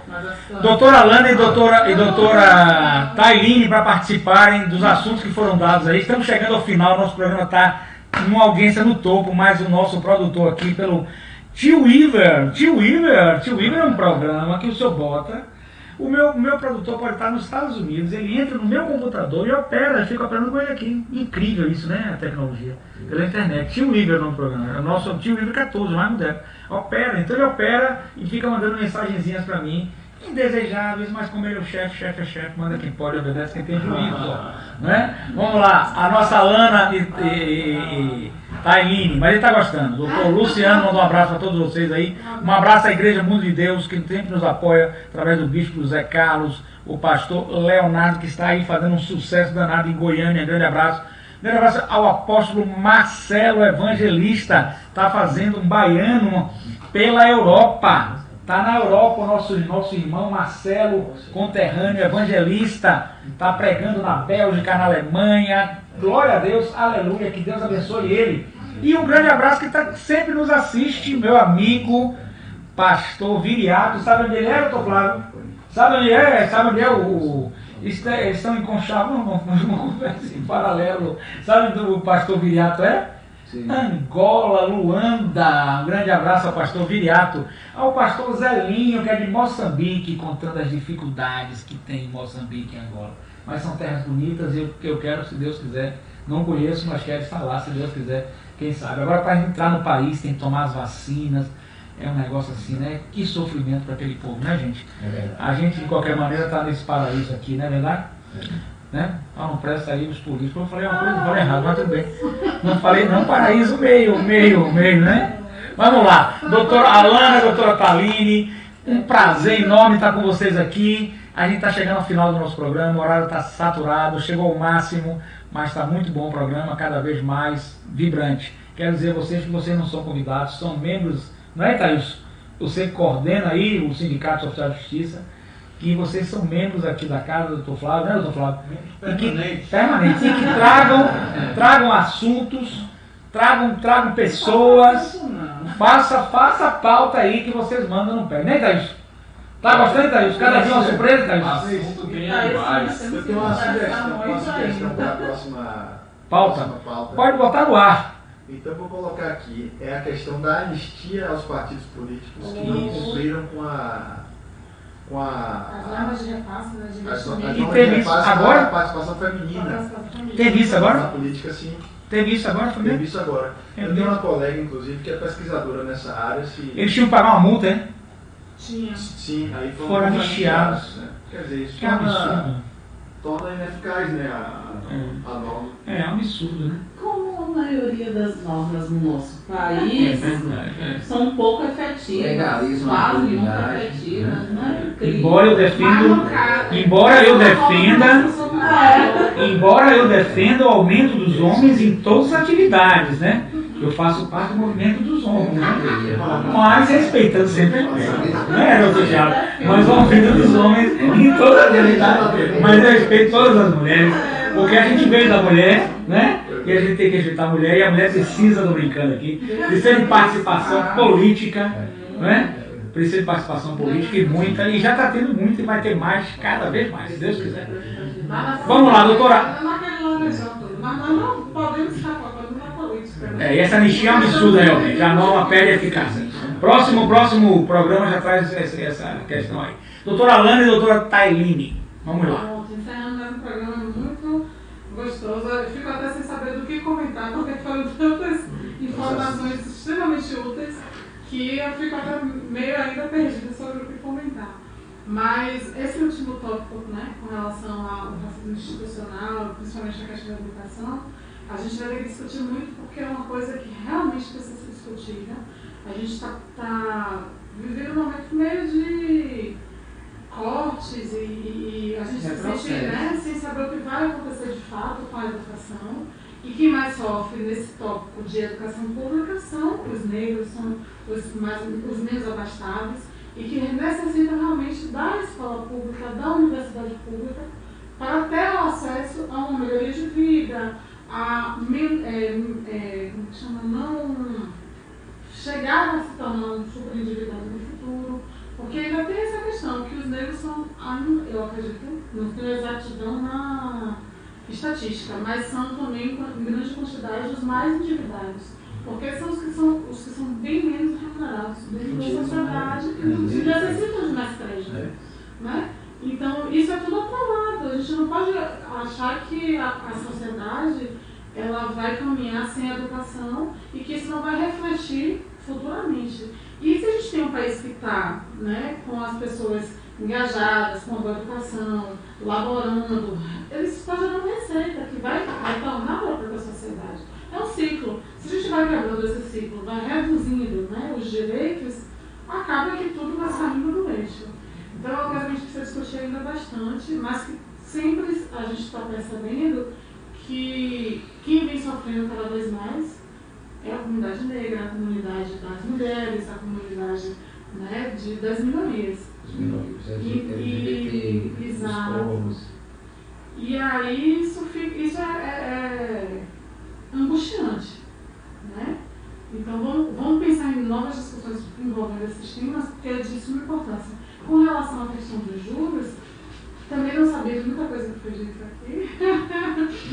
Mas a situação- Doutora Alana e doutora Tailine para participarem dos assuntos que foram dados aí. Estamos chegando ao final, nosso programa está com uma audiência no topo, mas o nosso produtor aqui pelo Tio Weaver. Tio Weaver é um programa que o senhor bota. O meu produtor pode estar nos Estados Unidos, ele entra no meu computador e opera, eu fico operando com ele aqui. Incrível isso, né? A tecnologia. Pela internet. Tio Weaver no programa. É o nosso Tio Weaver 14, mais moderno. Opera, então ele opera e fica mandando mensagenzinhas pra mim. Indesejáveis, mas como ele é o chefe é chefe, manda quem pode, obedece quem tem juízo. Né? Vamos lá, a nossa Alana e Tailine, mas ele está gostando. Doutor Luciano mandou um abraço para todos vocês aí. Um abraço à Igreja Mundo de Deus, que sempre nos apoia, através do Bispo José Carlos, o pastor Leonardo, que está aí fazendo um sucesso danado em Goiânia. Grande abraço. Grande abraço ao apóstolo Marcelo Evangelista, está fazendo um baiano pela Europa. Está na Europa o nosso irmão Marcelo, conterrâneo evangelista, está pregando na Bélgica, na Alemanha. Glória a Deus, aleluia, que Deus abençoe ele. E um grande abraço que sempre nos assiste, meu amigo, pastor Viriato. Sabe onde ele é, doutor Flávio? Sabe onde é? Sabe onde é eles estão em Conchavo, uma conversa em paralelo. Sabe onde o pastor Viriato é? Sim. Angola, Luanda. Um grande abraço ao pastor Viriato. Ao pastor Zelinho, que é de Moçambique, contando as dificuldades que tem em Moçambique e Angola. Mas são terras bonitas e eu quero, se Deus quiser, não conheço, mas quero estar lá, se Deus quiser, quem sabe. Agora, para entrar no país, tem que tomar as vacinas. É um negócio assim, né? Que sofrimento para aquele povo, né, gente? A gente, de qualquer maneira, está nesse paraíso aqui, não é verdade? Né? Não presta aí os políticos. Eu falei uma coisa, não falei errado, mas tudo bem. Não falei não, paraíso meio, né? Vamos lá. Doutora Alana, doutora Tailine, um prazer enorme estar com vocês aqui. A gente está chegando ao final do nosso programa, o horário está saturado, chegou ao máximo, mas está muito bom o programa, cada vez mais vibrante. Quero dizer a vocês que vocês não são convidados, são membros, não é, Thaís? Você coordena aí o Sindicato Social de Justiça, que vocês são membros aqui da casa do Dr. Flávio, né, Dr. Flávio? Permanentes. E que tragam assuntos, tragam pessoas, faça a pauta aí que vocês mandam no pé, né, Thaís? Tá gostando, Thaís? Cada dia uma surpresa, Thaís? Assunto tem demais. Eu tenho uma sugestão para a próxima Pauta. Pode botar no ar. Então vou colocar aqui, é a questão da anistia aos partidos políticos que não cumpriram com as normas de repasse, né, de investimento. E teve isso agora? A participação feminina. Teve isso agora? Na política, sim. Teve isso agora também? Teve isso agora. Eu tenho uma colega, inclusive, que é pesquisadora nessa área. Eles tinham que pagar uma multa, hein? Tinha. Sim, aí foram anistiados. Né? Quer dizer, isso Que absurdo. torna ineficaz, né, a norma. É um absurdo, né? Como a maioria das normas no nosso país são pouco efetivas, Legalismo, quase nunca impunidade, efetivas, né? Incrível. Embora eu defenda o aumento dos homens em todas as atividades, né? Eu faço parte do movimento dos homens, né? Mas respeitando sempre a mulher, né, doutor Thiago? Mas o aumento dos homens em todas as atividades, mas eu respeito todas as mulheres, porque a gente veio da mulher, né? E a gente tem que respeitar a mulher, e a mulher precisa, estou brincando aqui, precisa de participação política, né? Precisa de participação política e muita, e já está tendo muito e vai ter mais, cada vez mais, se Deus quiser. Vamos lá, doutora. nós não podemos ficar focando na política. Né? E essa anistia é um absurdo, realmente. A norma perde eficácia. Próximo programa já traz essa questão aí. Doutora Alana e doutora Tailine. Vamos lá. Pronto, encerrando mais um programa muito gostoso. Eu fico até sem saber do que comentar, porque foram tantas informações extremamente úteis que eu fico até meio ainda perdida sobre o que comentar. Mas esse último tópico, né, com relação ao racismo institucional, principalmente a questão da educação, a gente vai ter que discutir muito porque é uma coisa que realmente precisa ser discutida. A gente está vivendo um momento meio de cortes e a gente se sente, né, sem saber o que vai acontecer de fato com a educação. E quem mais sofre nesse tópico de educação pública são os negros, são os menos abastados e que necessitam realmente da escola pública, da universidade pública, para ter acesso a uma melhoria de vida, a não chegar a se tornar um super endividado no futuro, porque ainda tem essa questão que os negros são, eu acredito, não tenho exatidão na estatística, mas são também em grande quantidade os mais endividados. Porque são os que são bem menos remunerados dentro da sociedade e necessitam de mais crédito. Né? Então, isso é tudo atrelado. A gente não pode achar que a sociedade ela vai caminhar sem educação e que isso não vai refletir futuramente. E se a gente tem um país que está, né, com as pessoas engajadas, com a boa educação, laborando, eles estão gerando receita que vai tornar a própria sociedade. É um ciclo. Se a gente vai quebrando esse ciclo, vai reduzindo, né, os direitos, acaba que tudo vai saindo do eixo. Então é uma coisa que a gente precisa discutir ainda bastante, mas que sempre a gente está percebendo que quem vem sofrendo cada vez mais é a comunidade negra, a comunidade das mulheres, a comunidade, né, das minorias. Os minorias, LGBT, exato. os povos. E aí isso é angustiante, né? Então vamos pensar em novas discussões envolvendo esses temas, porque é de suma importância. Com relação à questão dos juros, também não sabia de muita coisa que foi dita aqui,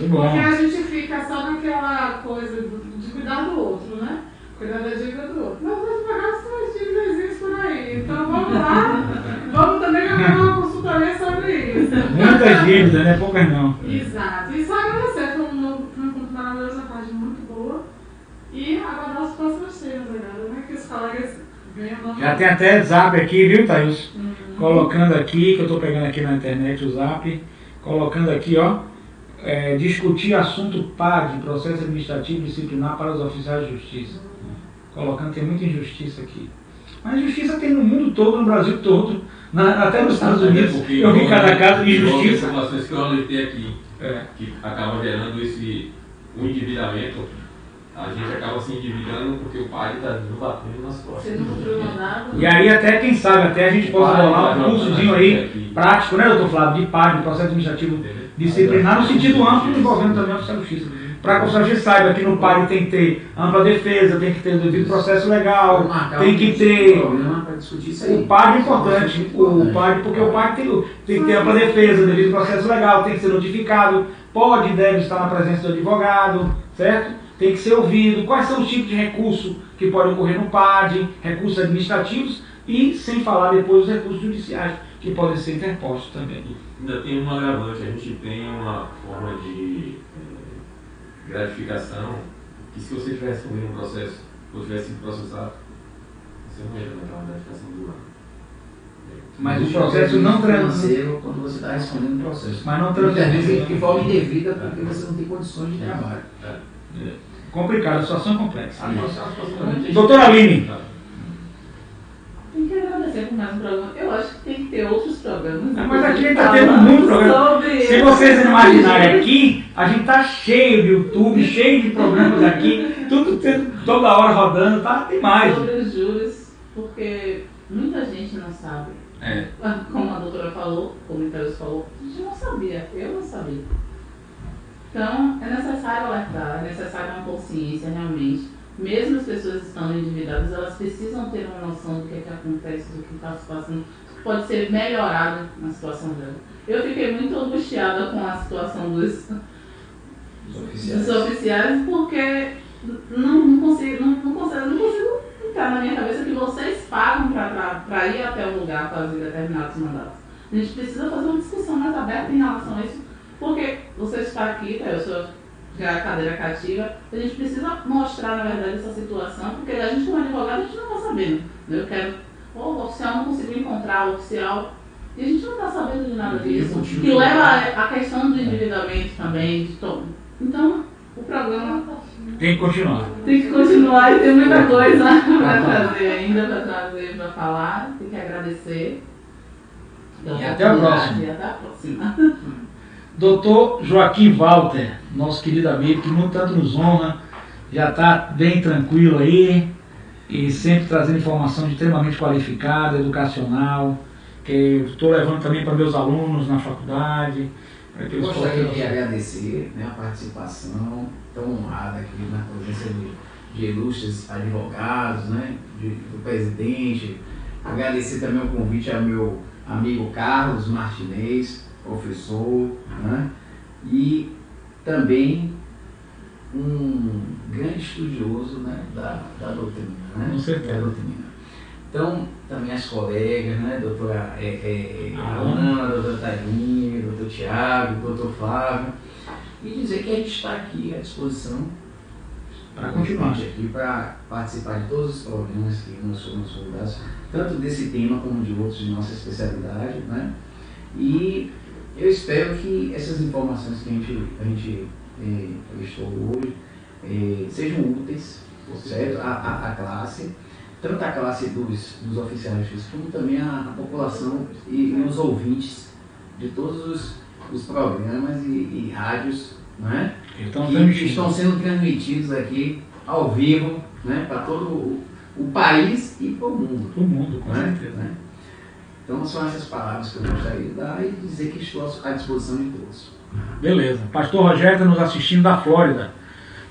porque a gente fica só naquela coisa de cuidar do outro, né? Cuidar da dívida do outro. Nós vamos pagar suas dívidas por aí, então vamos lá, vamos também fazer uma consultoria sobre isso. Muitas dívidas, né? Poucas não. Exato. E só agradecer, foi um encontro maravilhoso, a tarde muito boa. E aguardar os próximos temas agora, né? Que os colegas venham. Já tem até zap aqui, viu, Thaís? Colocando aqui, que eu estou pegando aqui na internet o zap, colocando aqui, ó, discutir assunto PAD, processo administrativo disciplinar para os oficiais de justiça. Colocando, tem muita injustiça aqui. Mas injustiça tem no mundo todo, no Brasil todo, até nos Estados Unidos. Eu vi cada caso de injustiça. As informações que eu alertei aqui, que acaba gerando o endividamento, a gente acaba se endividando porque o pai está batendo nas costas. E aí até, quem sabe, até a gente possa rolar um cursozinho aí, prático, né, doutor Flávio, de PAD, de processo administrativo disciplinar, no sentido amplo, envolvendo também a oficial de justiça. Para que o gente saiba que no PAD tem que ter ampla defesa, tem que ter o devido processo legal, tem que ter... O PAD é importante, o PAD, porque o PAD tem que ter ampla defesa, devido processo legal, tem que ser notificado, pode e deve estar na presença do advogado, certo? Tem que ser ouvido, quais são os tipos de recurso que podem ocorrer no PAD, recursos administrativos e, sem falar depois, os recursos judiciais, que podem ser interpostos também. Ainda tem um agravante, a gente tem uma forma de gratificação que se você tivesse corrido um processo ou tivesse sido processado, você não ia levar uma gratificação do ano. Mas o processo não financeiro quando você está respondendo o processo. Mas não transfere. De forma indevida porque você não tem condições de trabalho. Complicado, a situação é complexa. Doutora Aline. Tem que agradecer por mais um programa. Eu acho que tem que ter outros programas. Mas aqui a gente está tendo muito programa. Se vocês imaginarem aqui, a gente está cheio de YouTube, cheio de programas aqui, tudo toda hora rodando, tá? Tem mais. Sobre os juros, porque muita gente não sabe. Como a doutora falou, como o Carlos falou, a gente não sabia, eu não sabia. Então, é necessário alertar, é necessário uma consciência realmente. Mesmo as pessoas estando endividadas, elas precisam ter uma noção do que acontece, do que está se passando, que pode ser melhorado na situação dela. Eu fiquei muito angustiada com a situação dos oficiais, porque não consigo entrar na minha cabeça que vocês pagam para ir até o lugar fazer determinados mandatos. A gente precisa fazer uma discussão mais aberta em relação a isso, porque você está aqui, eu sou a cadeira cativa, a gente precisa mostrar, na verdade, essa situação, porque a gente, como advogado, a gente não está sabendo. Eu quero, o oficial não conseguiu encontrar o oficial, e a gente não está sabendo de nada disso, que leva a questão do endividamento também, de todo. Então, o programa tem que continuar. Tem que continuar e tem muita coisa para trazer ainda, para falar. Tem que agradecer. E até a próxima. E até a próxima. Doutor Joaquim Walter, nosso querido amigo, que muito tanto nos honra, já está bem tranquilo aí e sempre trazendo informação extremamente qualificada, educacional, que eu estou levando também para meus alunos na faculdade. Eu gostaria de agradecer, né, a participação tão honrada aqui na presença de ilustres advogados, né, do presidente. Agradecer também o convite ao meu amigo Carlos Martinez, professor, né, e também um grande estudioso, né, da doutrina. Né, com certeza. Da doutrina. Então, também as colegas, né, doutora Ana, doutora Tairinha, doutor Tiago, doutor Flávio, e dizer que a gente está aqui à disposição para continuar aqui para participar de todos os programas que nós fomos convidados, tanto desse tema como de outros de nossa especialidade, né? E eu espero que essas informações que a gente prestou hoje sejam úteis, certo? A classe, tanto a classe dos oficiais de justiça, como também a população e os ouvintes de todos os programas e rádios, né, que estão sendo transmitidos aqui ao vivo, né, para todo o país e para o mundo. Para o mundo, com né, certeza. Né? Então são essas palavras que eu gostaria de dar e dizer que estou à disposição de todos. Beleza. Pastor Rogério está nos assistindo da Flórida.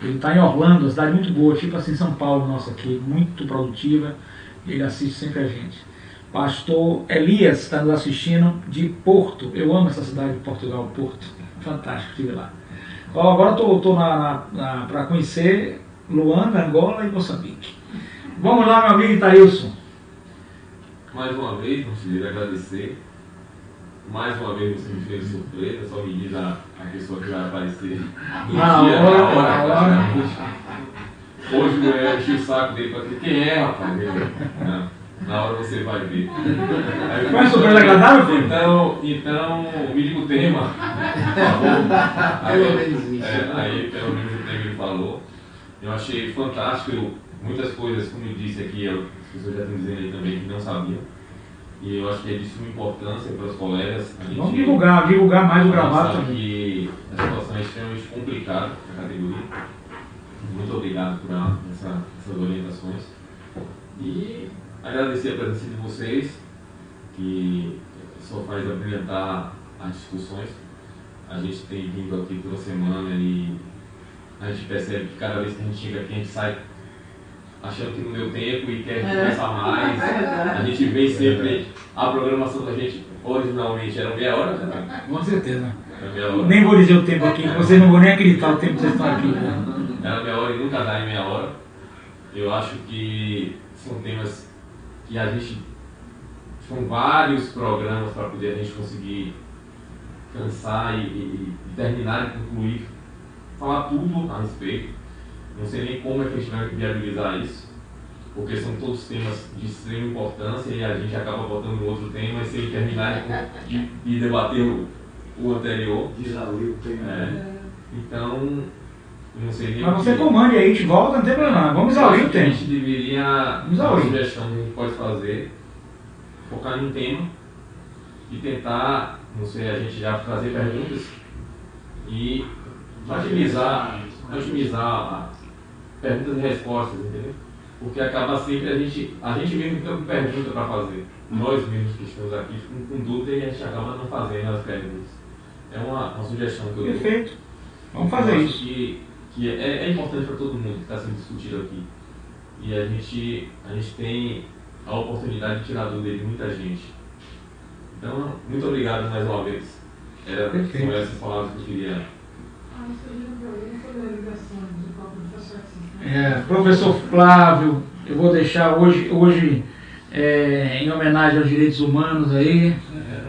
Ele está em Orlando, uma cidade muito boa, tipo assim São Paulo, nossa aqui, muito produtiva. Ele assiste sempre a gente. Pastor Elias está nos assistindo de Porto. Eu amo essa cidade de Portugal, Porto. Fantástico, estive lá. Agora estou para conhecer Luanda, Angola e Moçambique. Vamos lá, meu amigo Itaílson. Mais uma vez, conselheiro, agradecer. Mais uma vez você me fez surpresa, só me diz a pessoa que vai aparecer Na hora. Hoje eu enchi o saco dele para dizer quem é, rapaz. Na hora você vai ver. Foi uma surpresa agradável, filho? Então, me diga o tema. Aí, pelo menos o tema ele falou. Eu achei fantástico, muitas coisas, como eu disse aqui, as pessoas já estão dizendo aí também que não sabiam. E eu acho que é de suma importância para os colegas. Vamos divulgar mais o gravado também. também. Que a situação é extremamente complicada na categoria. Muito obrigado por essas orientações. E agradecer a presença de vocês, que só faz abrilhantar as discussões. A gente tem vindo aqui toda semana e a gente percebe que cada vez que a gente chega aqui, a gente sai achando que não deu tempo e quer conversar mais. A gente vem sempre. A programação da gente originalmente era meia hora, né? Com certeza. Era meia hora. Nem vou dizer o tempo aqui, vocês não vão nem acreditar o tempo que vocês estão aqui. Né? Era meia hora e nunca dá em meia hora. Eu acho que são temas que a gente. São vários programas para poder a gente conseguir cansar e terminar e concluir, falar tudo a respeito. Não sei nem como é que a gente vai viabilizar isso, porque são todos temas de extrema importância e a gente acaba botando outro tema sem terminar de debater o anterior. Desabrir o tema. Então, não sei nem. Mas você comande aí, a gente volta, não tem problema. Vamos exaurir o tempo. A gente deveria, uma sugestão que a gente pode fazer, focar em um tema e tentar, não sei, a gente já fazer perguntas e otimizar perguntas e respostas, entendeu? Porque acaba sempre a gente mesmo fica com pergunta para fazer. Nós mesmos que estamos aqui ficamos com dúvida e a gente acaba não fazendo as perguntas. É uma sugestão que eu dou. Perfeito. Vamos fazer eu isso. Que é importante para todo mundo que está sendo discutido aqui. E a gente tem a oportunidade de tirar dúvida de muita gente. Então, muito obrigado mais uma vez. São essas palavras que eu queria Professor Flávio, eu vou deixar hoje em homenagem aos direitos humanos aí,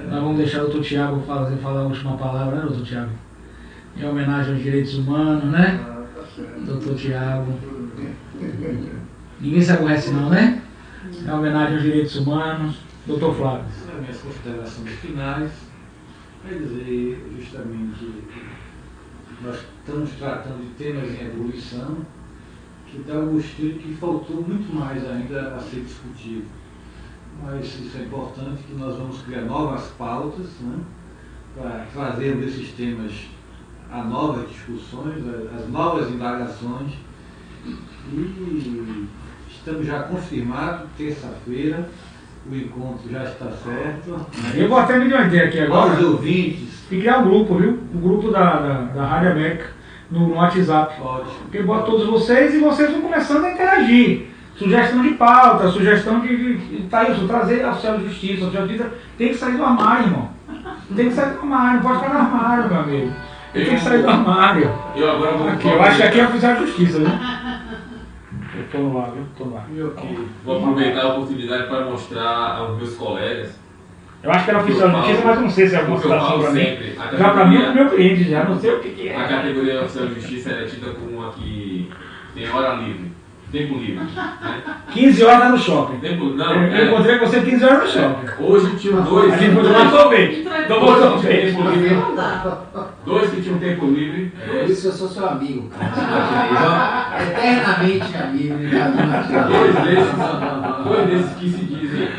nós vamos deixar o doutor Tiago falar a última palavra, né, doutor Tiago? Em homenagem aos direitos humanos, né? Doutor Tiago. Ninguém se aborrece não, né? Em homenagem aos direitos humanos. Doutor Flávio. As minhas considerações finais é dizer justamente que nós estamos tratando de temas em evolução que dá um estilo que faltou muito mais ainda a ser discutido. Mas isso é importante, que nós vamos criar novas pautas, né, para trazermos esses temas a novas discussões, as novas indagações. E estamos já confirmados, terça-feira, o encontro já está certo. Eu vou até me dar uma ideia aqui agora. Aos ouvintes. E criar um grupo, viu? O grupo da Rádio América no WhatsApp. Ótimo. Porque bota todos vocês e vocês vão começando a interagir. Sugestão de pauta, sugestão tá isso, trazer ao céu de justiça. O céu de justiça tem que sair do armário, irmão. Tem que sair do armário, não pode ficar no armário, meu amigo. Ele tem que sair do armário. Eu agora vou. Aqui, eu acho que aqui é oficial de justiça, né? Eu tô lá, viu? Tô lá. Vou aproveitar a oportunidade para mostrar aos meus colegas. Eu acho que era oficial de justiça, mas eu não sei se é alguma situação para mim. Sempre, já para mim é o meu cliente, já não sei o que é. A categoria oficial de justiça é tida como uma que tem hora livre, tempo livre. Né? 15 horas no shopping. Eu encontrei com você 15 horas no shopping. Hoje tinham dois. A gente voltou bem. Dois que tinham tempo livre. Por isso eu sou seu amigo, cara. Eternamente amigo. Dois desses que se dizem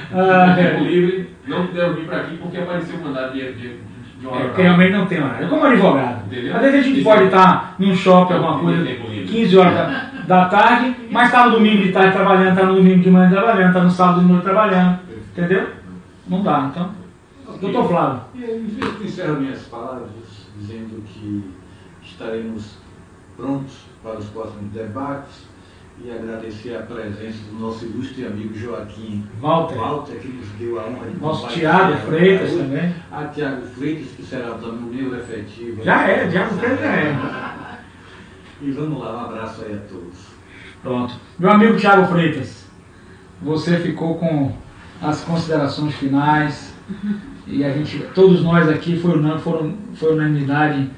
tempo livre não puderam vir para aqui porque apareceu um mandado de uma porque realmente não tem horário. Como advogado. Entendeu? Às vezes a gente pode estar num shopping, alguma coisa, 15 horas da tarde, mas está no domingo de tarde trabalhando, está no domingo de manhã trabalhando, está no sábado de noite trabalhando. Entendeu? Não dá, então. Doutor Flávio. Eu encerro minhas palavras dizendo que estaremos prontos para os próximos debates e agradecer a presença do nosso ilustre amigo Joaquim Walter, que nos deu a honra de nosso Tiago Freitas também. A Tiago Freitas, que será também o meu efetivo. Já é, Tiago Freitas já é. E vamos lá, um abraço aí a todos. Pronto. Meu amigo Tiago Freitas, você ficou com as considerações finais e a gente, todos nós aqui, foi unanimidade.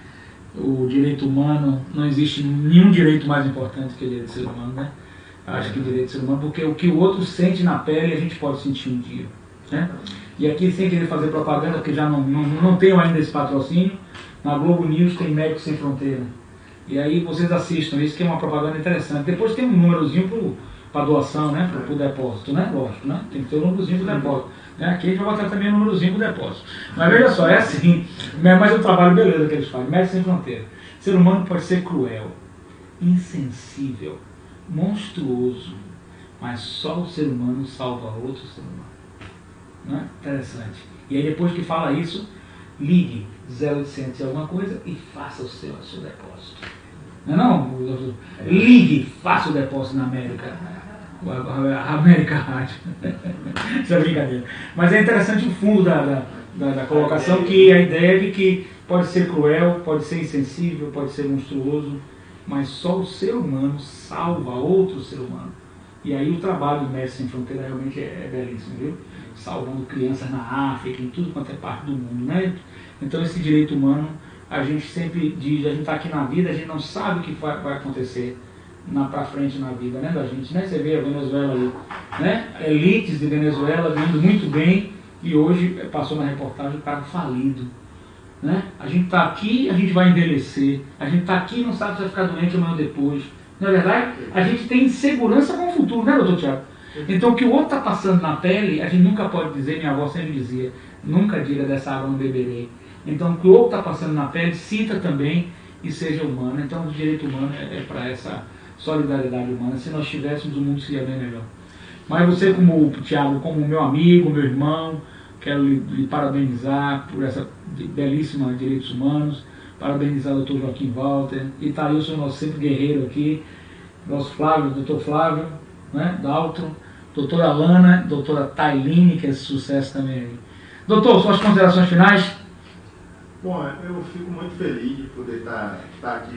O direito humano, não existe nenhum direito mais importante que o direito do ser humano, né? Acho que o direito do ser humano, porque o que o outro sente na pele, a gente pode sentir um dia, né? E aqui, sem querer fazer propaganda, porque já não tenho ainda esse patrocínio, na Globo News tem Médicos Sem Fronteira. E aí vocês assistam, isso que é uma propaganda interessante. Depois tem um númerozinho para doação, né? Para o depósito, né? Lógico, né? Tem que ter um númerozinho para o depósito. Aqui a gente vai botar também o númerozinho para o depósito. Mas veja só, é assim, mas é um trabalho beleza que eles fazem. Médicos Sem Fronteira. O ser humano pode ser cruel, insensível, monstruoso, mas só o ser humano salva outro ser humano. Não é? Interessante. E aí depois que fala isso, ligue 0800 e alguma coisa e faça o seu depósito. Não é não? Ligue, faça o depósito na América. A América Rádio. Isso é brincadeira. Mas é interessante o fundo da colocação, que a ideia é de que pode ser cruel, pode ser insensível, pode ser monstruoso, mas só o ser humano salva outro ser humano. E aí o trabalho do Médicos Sem Fronteira realmente é belíssimo, viu? Salvando crianças na África, em tudo quanto é parte do mundo, né? Então esse direito humano, a gente sempre diz, a gente está aqui na vida, a gente não sabe o que vai acontecer para frente na vida, né, da gente, né? Você vê a Venezuela ali, né? Elites de Venezuela vindo muito bem e hoje passou na reportagem o cara falido, né? A gente está aqui, a gente vai envelhecer, a gente está aqui e não sabe se vai ficar doente amanhã ou depois. Na verdade, a gente tem insegurança com o futuro, né, doutor Tiago? Então o que o outro está passando na pele, a gente nunca pode dizer, minha avó sempre dizia, nunca diga dessa água não beberei. Então o que o outro está passando na pele, sinta também e seja humano. Então o direito humano é para essa solidariedade humana. Se nós tivéssemos, o mundo seria bem melhor. Mas você, como Tiago, como meu amigo, meu irmão, quero lhe parabenizar por essa belíssima direitos humanos, parabenizar o doutor Joaquim Walter, e Thailson, nosso sempre guerreiro aqui, nosso Flávio, doutor Flávio, né, Dalton, doutora Alana, doutora Tailine, que é esse sucesso também aí. Doutor, suas considerações finais? Bom, eu fico muito feliz de poder estar aqui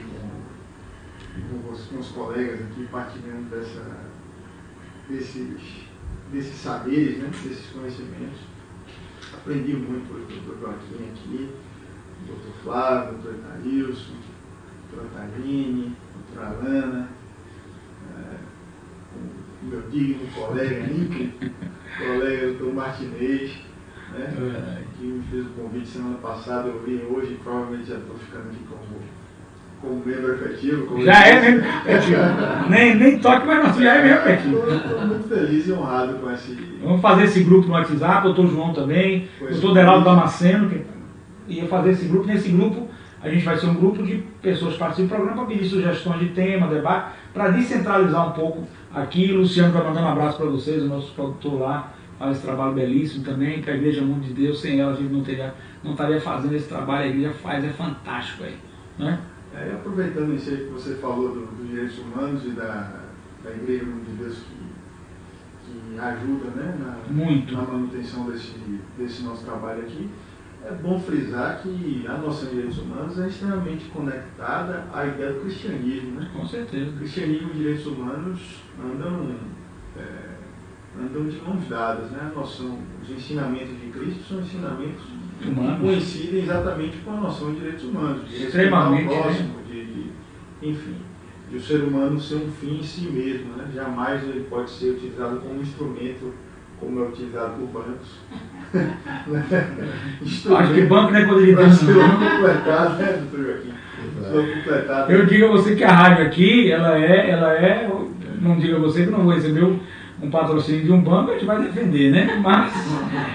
com os colegas aqui, partilhando desses saberes, né, desses conhecimentos. Aprendi muito com o Dr. Joaquim aqui, o Dr. Flávio, o Dr. Itarilson, a Dra. Taline, a Dra. Alana, o meu digno colega, ímpio, colega Dr. Martinez, né, que me fez o convite semana passada, eu vim hoje, provavelmente já estou ficando aqui como membro efetivo. Já é membro efetivo. nem toque, mas não, já é membro efetivo. Estou muito feliz e honrado com esse... Vamos fazer esse grupo no WhatsApp, o doutor João também, o doutor Deraldo Damasceno, que ia fazer esse grupo. Nesse grupo, a gente vai ser um grupo de pessoas que participam do programa para pedir sugestões de tema, debate, para descentralizar um pouco aqui. O Luciano vai mandando um abraço para vocês, o nosso produtor lá, faz esse trabalho belíssimo também, que a Igreja Mundo de Deus, sem ela a gente não estaria fazendo esse trabalho, a igreja faz, é fantástico aí, né? Aproveitando isso aí que você falou dos direitos humanos e da Igreja Mundo de Deus que ajuda, né, na manutenção desse nosso trabalho aqui, é bom frisar que a noção de direitos humanos é extremamente conectada à ideia do cristianismo, né? Com certeza. O cristianismo e direitos humanos andam de mãos dadas, né? A noção, os ensinamentos de Cristo são ensinamentos humanos, que coincidem exatamente com a noção de direitos humanos, de extremamente próximo, enfim, de o ser humano ser um fim em si mesmo, né? Jamais ele pode ser utilizado como instrumento, como é utilizado por bancos. Acho que banco não é coisa de Deus, não. Completado, né, doutor Joaquim? Completado. Eu digo a você que a rádio aqui, ela é, não digo a você que eu não vou receber um patrocínio de um banco, a gente vai defender, né? Mas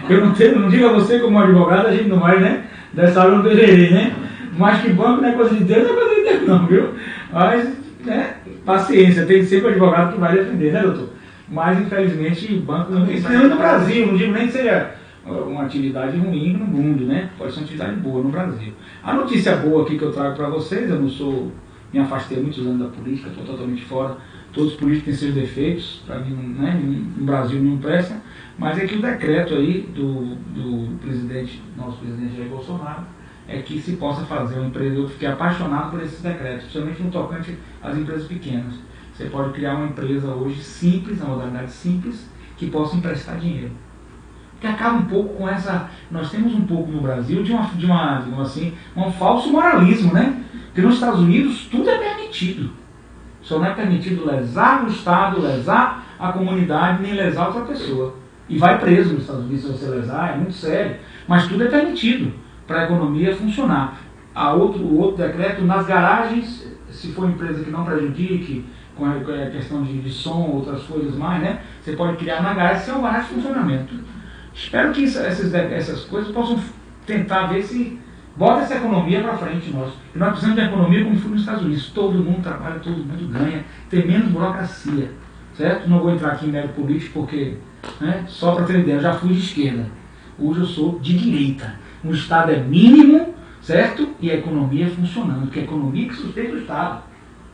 eu não digo a você como advogado, a gente não vai, né? Dessa hora eu não deverei, né? Mas que banco não é coisa de Deus, não é coisa de Deus não, viu? Mas, né? Paciência, tem sempre o advogado que vai defender, né, doutor? Mas, infelizmente, banco não tem isso no Brasil, não digo nem que seja uma atividade ruim no mundo, né? Pode ser uma atividade boa no Brasil. A notícia boa aqui que eu trago para vocês, eu não sou, me afastei há muitos anos da política, estou totalmente fora. Todos os políticos têm seus defeitos, para mim, né, no Brasil não presta, mas é que o decreto aí do presidente, nosso presidente Jair Bolsonaro, é que se possa fazer uma empresa. Eu fiquei apaixonado por esses decretos, principalmente no tocante às empresas pequenas. Você pode criar uma empresa hoje simples, uma modalidade simples, que possa emprestar dinheiro. Que acaba um pouco com essa... Nós temos um pouco no Brasil digamos assim, um falso moralismo, né? Porque nos Estados Unidos tudo é permitido. Só não é permitido lesar o Estado, lesar a comunidade, nem lesar outra pessoa. E vai preso nos Estados Unidos se você lesar, é muito sério. Mas tudo é permitido para a economia funcionar. O outro decreto, nas garagens, se for empresa que não prejudique, com a questão de som, outras coisas mais, né? Você pode criar na garagem sem uma garagem de funcionamento. Espero que essas coisas possam tentar ver se bota essa economia para frente nós. E nós precisamos de economia como foi nos Estados Unidos. Todo mundo trabalha, todo mundo ganha, tem menos burocracia. Certo? Não vou entrar aqui em mérito político porque, né, só para ter ideia, eu já fui de esquerda. Hoje eu sou de direita. O Estado é mínimo, certo? E a economia funcionando, porque é a economia que sustenta o Estado.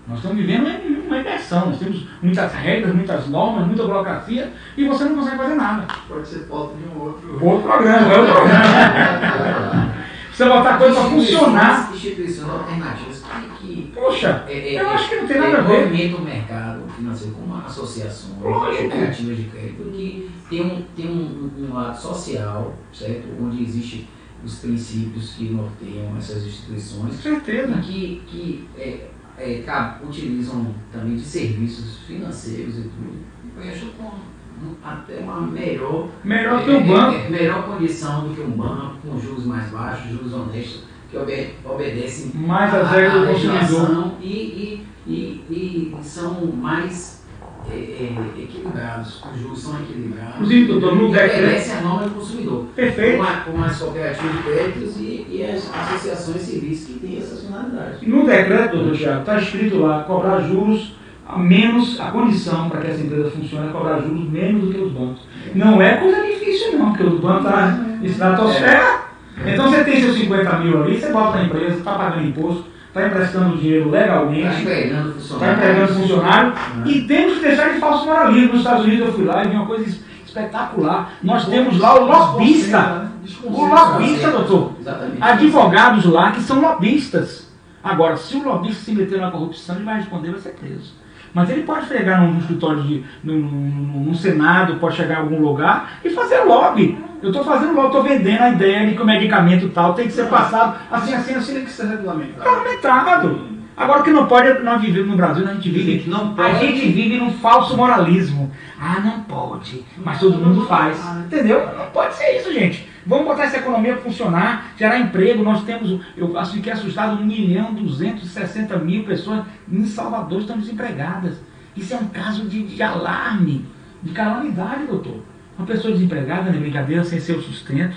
Nós estamos vivendo uma inversão, nós temos muitas regras, muitas normas, muita burocracia e você não consegue fazer nada. Pode ser pauta de um outro programa, é o programa. Precisa botar coisa para funcionar. Instituições alternativas que poxa, eu acho que não tem nada a ver. Movimento o mercado financeiro como associações, cooperativas de crédito, que tem um lado social, certo? Onde existe os princípios que norteiam essas instituições. Certeza. E que utilizam também de serviços financeiros e tudo. Eu acho até uma melhor que um banco. Melhor condição do que um banco, com juros mais baixos, juros honestos, que obedecem mais às regras do consumidor e são mais equilibrados, os juros são equilibrados. Inclusive, doutor, no decreto obedecem a norma do consumidor. Perfeito. Com as cooperativas de créditos e as associações civis que têm essas finalidades. No decreto, doutor Thiago, está escrito lá, cobrar juros menos, a condição para que essa empresa funcione é cobrar juros menos do que os bancos. Não é coisa difícil não, porque os bancos estão na estratosfera. Então você tem seus 50 mil ali, você bota na empresa, está pagando imposto, está emprestando dinheiro legalmente, está empregando funcionário, e temos que deixar de falso moralismo. Nos Estados Unidos eu fui lá e vi uma coisa espetacular. Nós temos lá o lobista. O lobista, doutor. Advogados lá que são lobistas. Agora, se o lobista se meter na corrupção, ele vai responder, vai ser preso. Mas ele pode chegar num escritório, num Senado, pode chegar em algum lugar e fazer lobby. Eu estou fazendo lobby, estou vendendo a ideia de que o medicamento tal tem que ser passado assim. Tem que ser regulamentado. Regulamentado. Agora o que não pode é que nós vivemos no Brasil, a gente vive num falso moralismo. Ah, não pode, mas todo mundo faz. Entendeu? Não pode ser isso, gente. Vamos botar essa economia a funcionar, gerar emprego. Nós temos, eu fiquei assustado, 1.260.000 pessoas em Salvador estão desempregadas. Isso é um caso de alarme, de calamidade, doutor. Uma pessoa desempregada, não é brincadeira, sem seu sustento,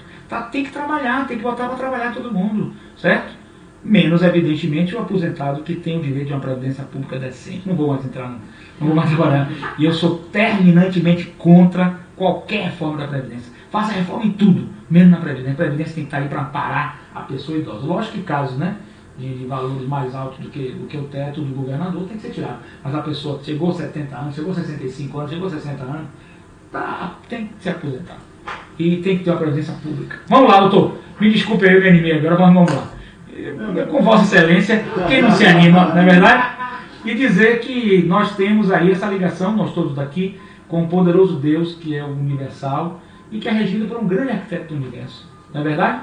tem que trabalhar, tem que botar para trabalhar todo mundo, certo? Menos, evidentemente, o aposentado que tem o direito de uma previdência pública decente. Não vou mais entrar, não vou mais trabalhar. E eu sou terminantemente contra qualquer reforma da Previdência. Faça reforma em tudo, menos na Previdência. A Previdência tem que estar aí para amparar a pessoa idosa. Lógico que casos, né, de valores mais altos do que o teto do governador tem que ser tirado. Mas a pessoa chegou a 70 anos, chegou a 65 anos, chegou a 60 anos, tem que se aposentar. E tem que ter uma previdência pública. Vamos lá, doutor. Me desculpe aí, eu me animei agora, mas vamos lá. Com Vossa Excelência, quem não se anima, não é verdade? E dizer que nós temos aí essa ligação, nós todos daqui, com o poderoso Deus, que é o universal, e que é regido por um grande arquiteto do universo. Não é verdade?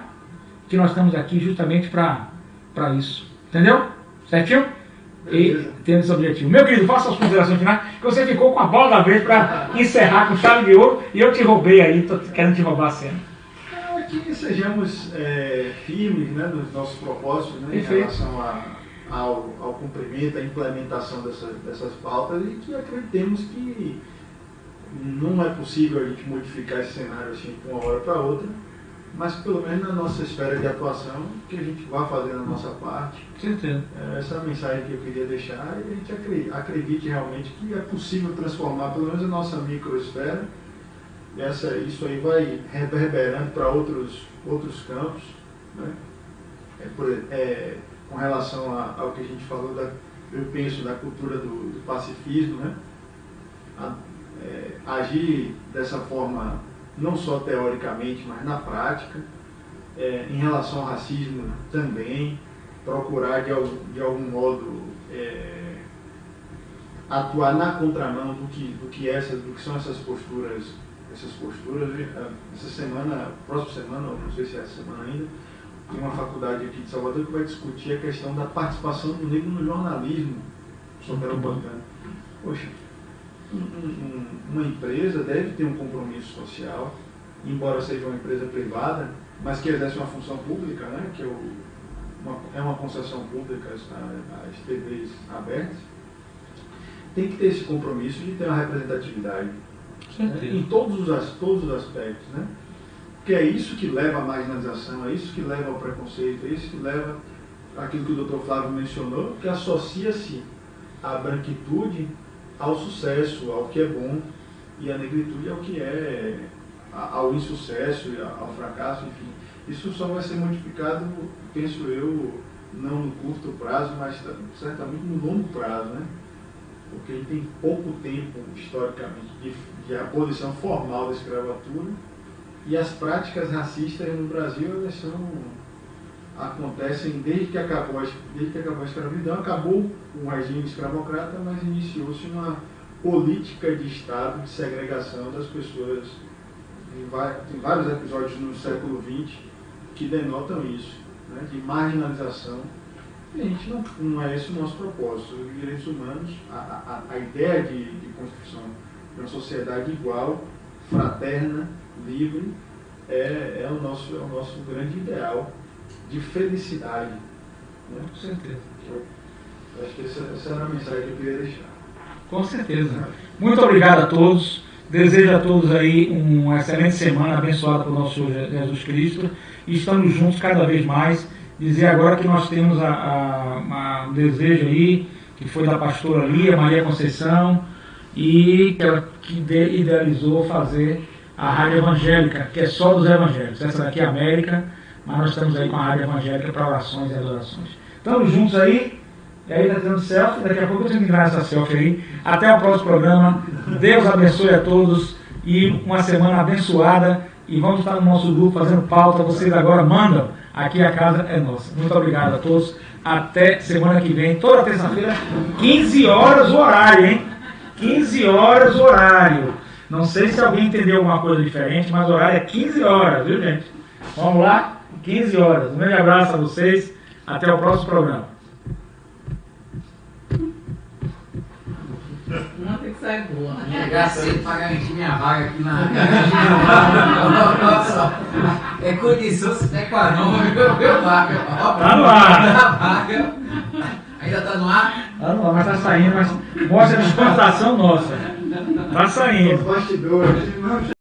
Que nós estamos aqui justamente para isso. Entendeu? Certinho? E temos esse objetivo. Meu querido, faça as considerações finais, que você ficou com a bola da vez para encerrar com chave de ouro, e eu te roubei aí, estou querendo te roubar a cena. Que sejamos firmes, né, nos nossos propósitos, né, em relação ao cumprimento, à implementação dessas pautas, e que acreditemos que não é possível a gente modificar esse cenário assim de uma hora para outra, mas pelo menos na nossa esfera de atuação, que a gente vá fazendo a nossa parte. Certeza. Essa é a mensagem que eu queria deixar, e a gente acredite realmente que é possível transformar pelo menos a nossa microesfera. Isso aí vai reverberando para outros campos, né? Com relação ao que a gente falou, eu penso, da cultura do pacifismo, né? Agir dessa forma, não só teoricamente, mas na prática. Em relação ao racismo também, procurar de algum modo atuar na contramão do que são essas posturas. Essa semana, próxima semana, não sei se é essa semana ainda, tem uma faculdade aqui de Salvador que vai discutir a questão da participação do negro no jornalismo soteropolitano. Poxa, uma empresa deve ter um compromisso social, embora seja uma empresa privada, mas que exerce uma função pública, né, que é uma concessão pública às TVs abertas, tem que ter esse compromisso de ter uma representatividade. Em todos os aspectos, né? Porque é isso que leva à marginalização, é isso que leva ao preconceito, é isso que leva àquilo que o Dr. Flávio mencionou, que associa-se a branquitude ao sucesso, ao que é bom, e a negritude ao que é ao insucesso, ao fracasso, enfim. Isso só vai ser modificado, penso eu, não no curto prazo, mas certamente no longo prazo, né? Porque a gente tem pouco tempo, historicamente, de abolição formal da escravatura, e as práticas racistas no Brasil acontecem desde que acabou a escravidão. Acabou o regime escravocrata, mas iniciou-se uma política de Estado de segregação das pessoas. Tem vários episódios no século XX que denotam isso, né, de marginalização. E a gente não é esse o nosso propósito. Os direitos humanos, a ideia de construção de uma sociedade igual, fraterna, livre, é o nosso grande ideal de felicidade. Né? Com certeza. Eu acho que essa era a mensagem que eu queria deixar. Com certeza. Muito obrigado a todos. Desejo a todos aí uma excelente semana, abençoada por nosso Senhor Jesus Cristo. E estamos juntos cada vez mais. Dizer agora que nós temos um desejo aí, que foi da pastora Lia Maria Conceição, e que ela idealizou fazer a rádio evangélica, que é só dos evangélicos. Essa daqui é a América, mas nós estamos aí com a rádio evangélica para orações e adorações. Estamos juntos aí, e aí está tendo selfie, daqui a pouco eu tenho que entrar nessa selfie aí. Até o próximo programa. Deus abençoe a todos e uma semana abençoada. E vamos estar no nosso grupo fazendo pauta. Vocês agora mandam. Aqui a casa é nossa. Muito obrigado a todos. até semana que vem, toda terça-feira, 15 horas o horário, hein? 15 horas o horário. Não sei se alguém entendeu alguma coisa diferente, mas o horário é 15 horas, viu, gente? Vamos lá? 15 horas. Um grande abraço a vocês. Até o próximo programa. Uma tem que sair boa, né? Chegar cedo para garantir minha vaga aqui na. Nossa, é condição sine qua non, meu vaga. Tá no ar. Vaga. Ainda tá no ar? Tá no ar, mas tá saindo. Mas mostra a dispensação nossa. Tá saindo. Os bastidores.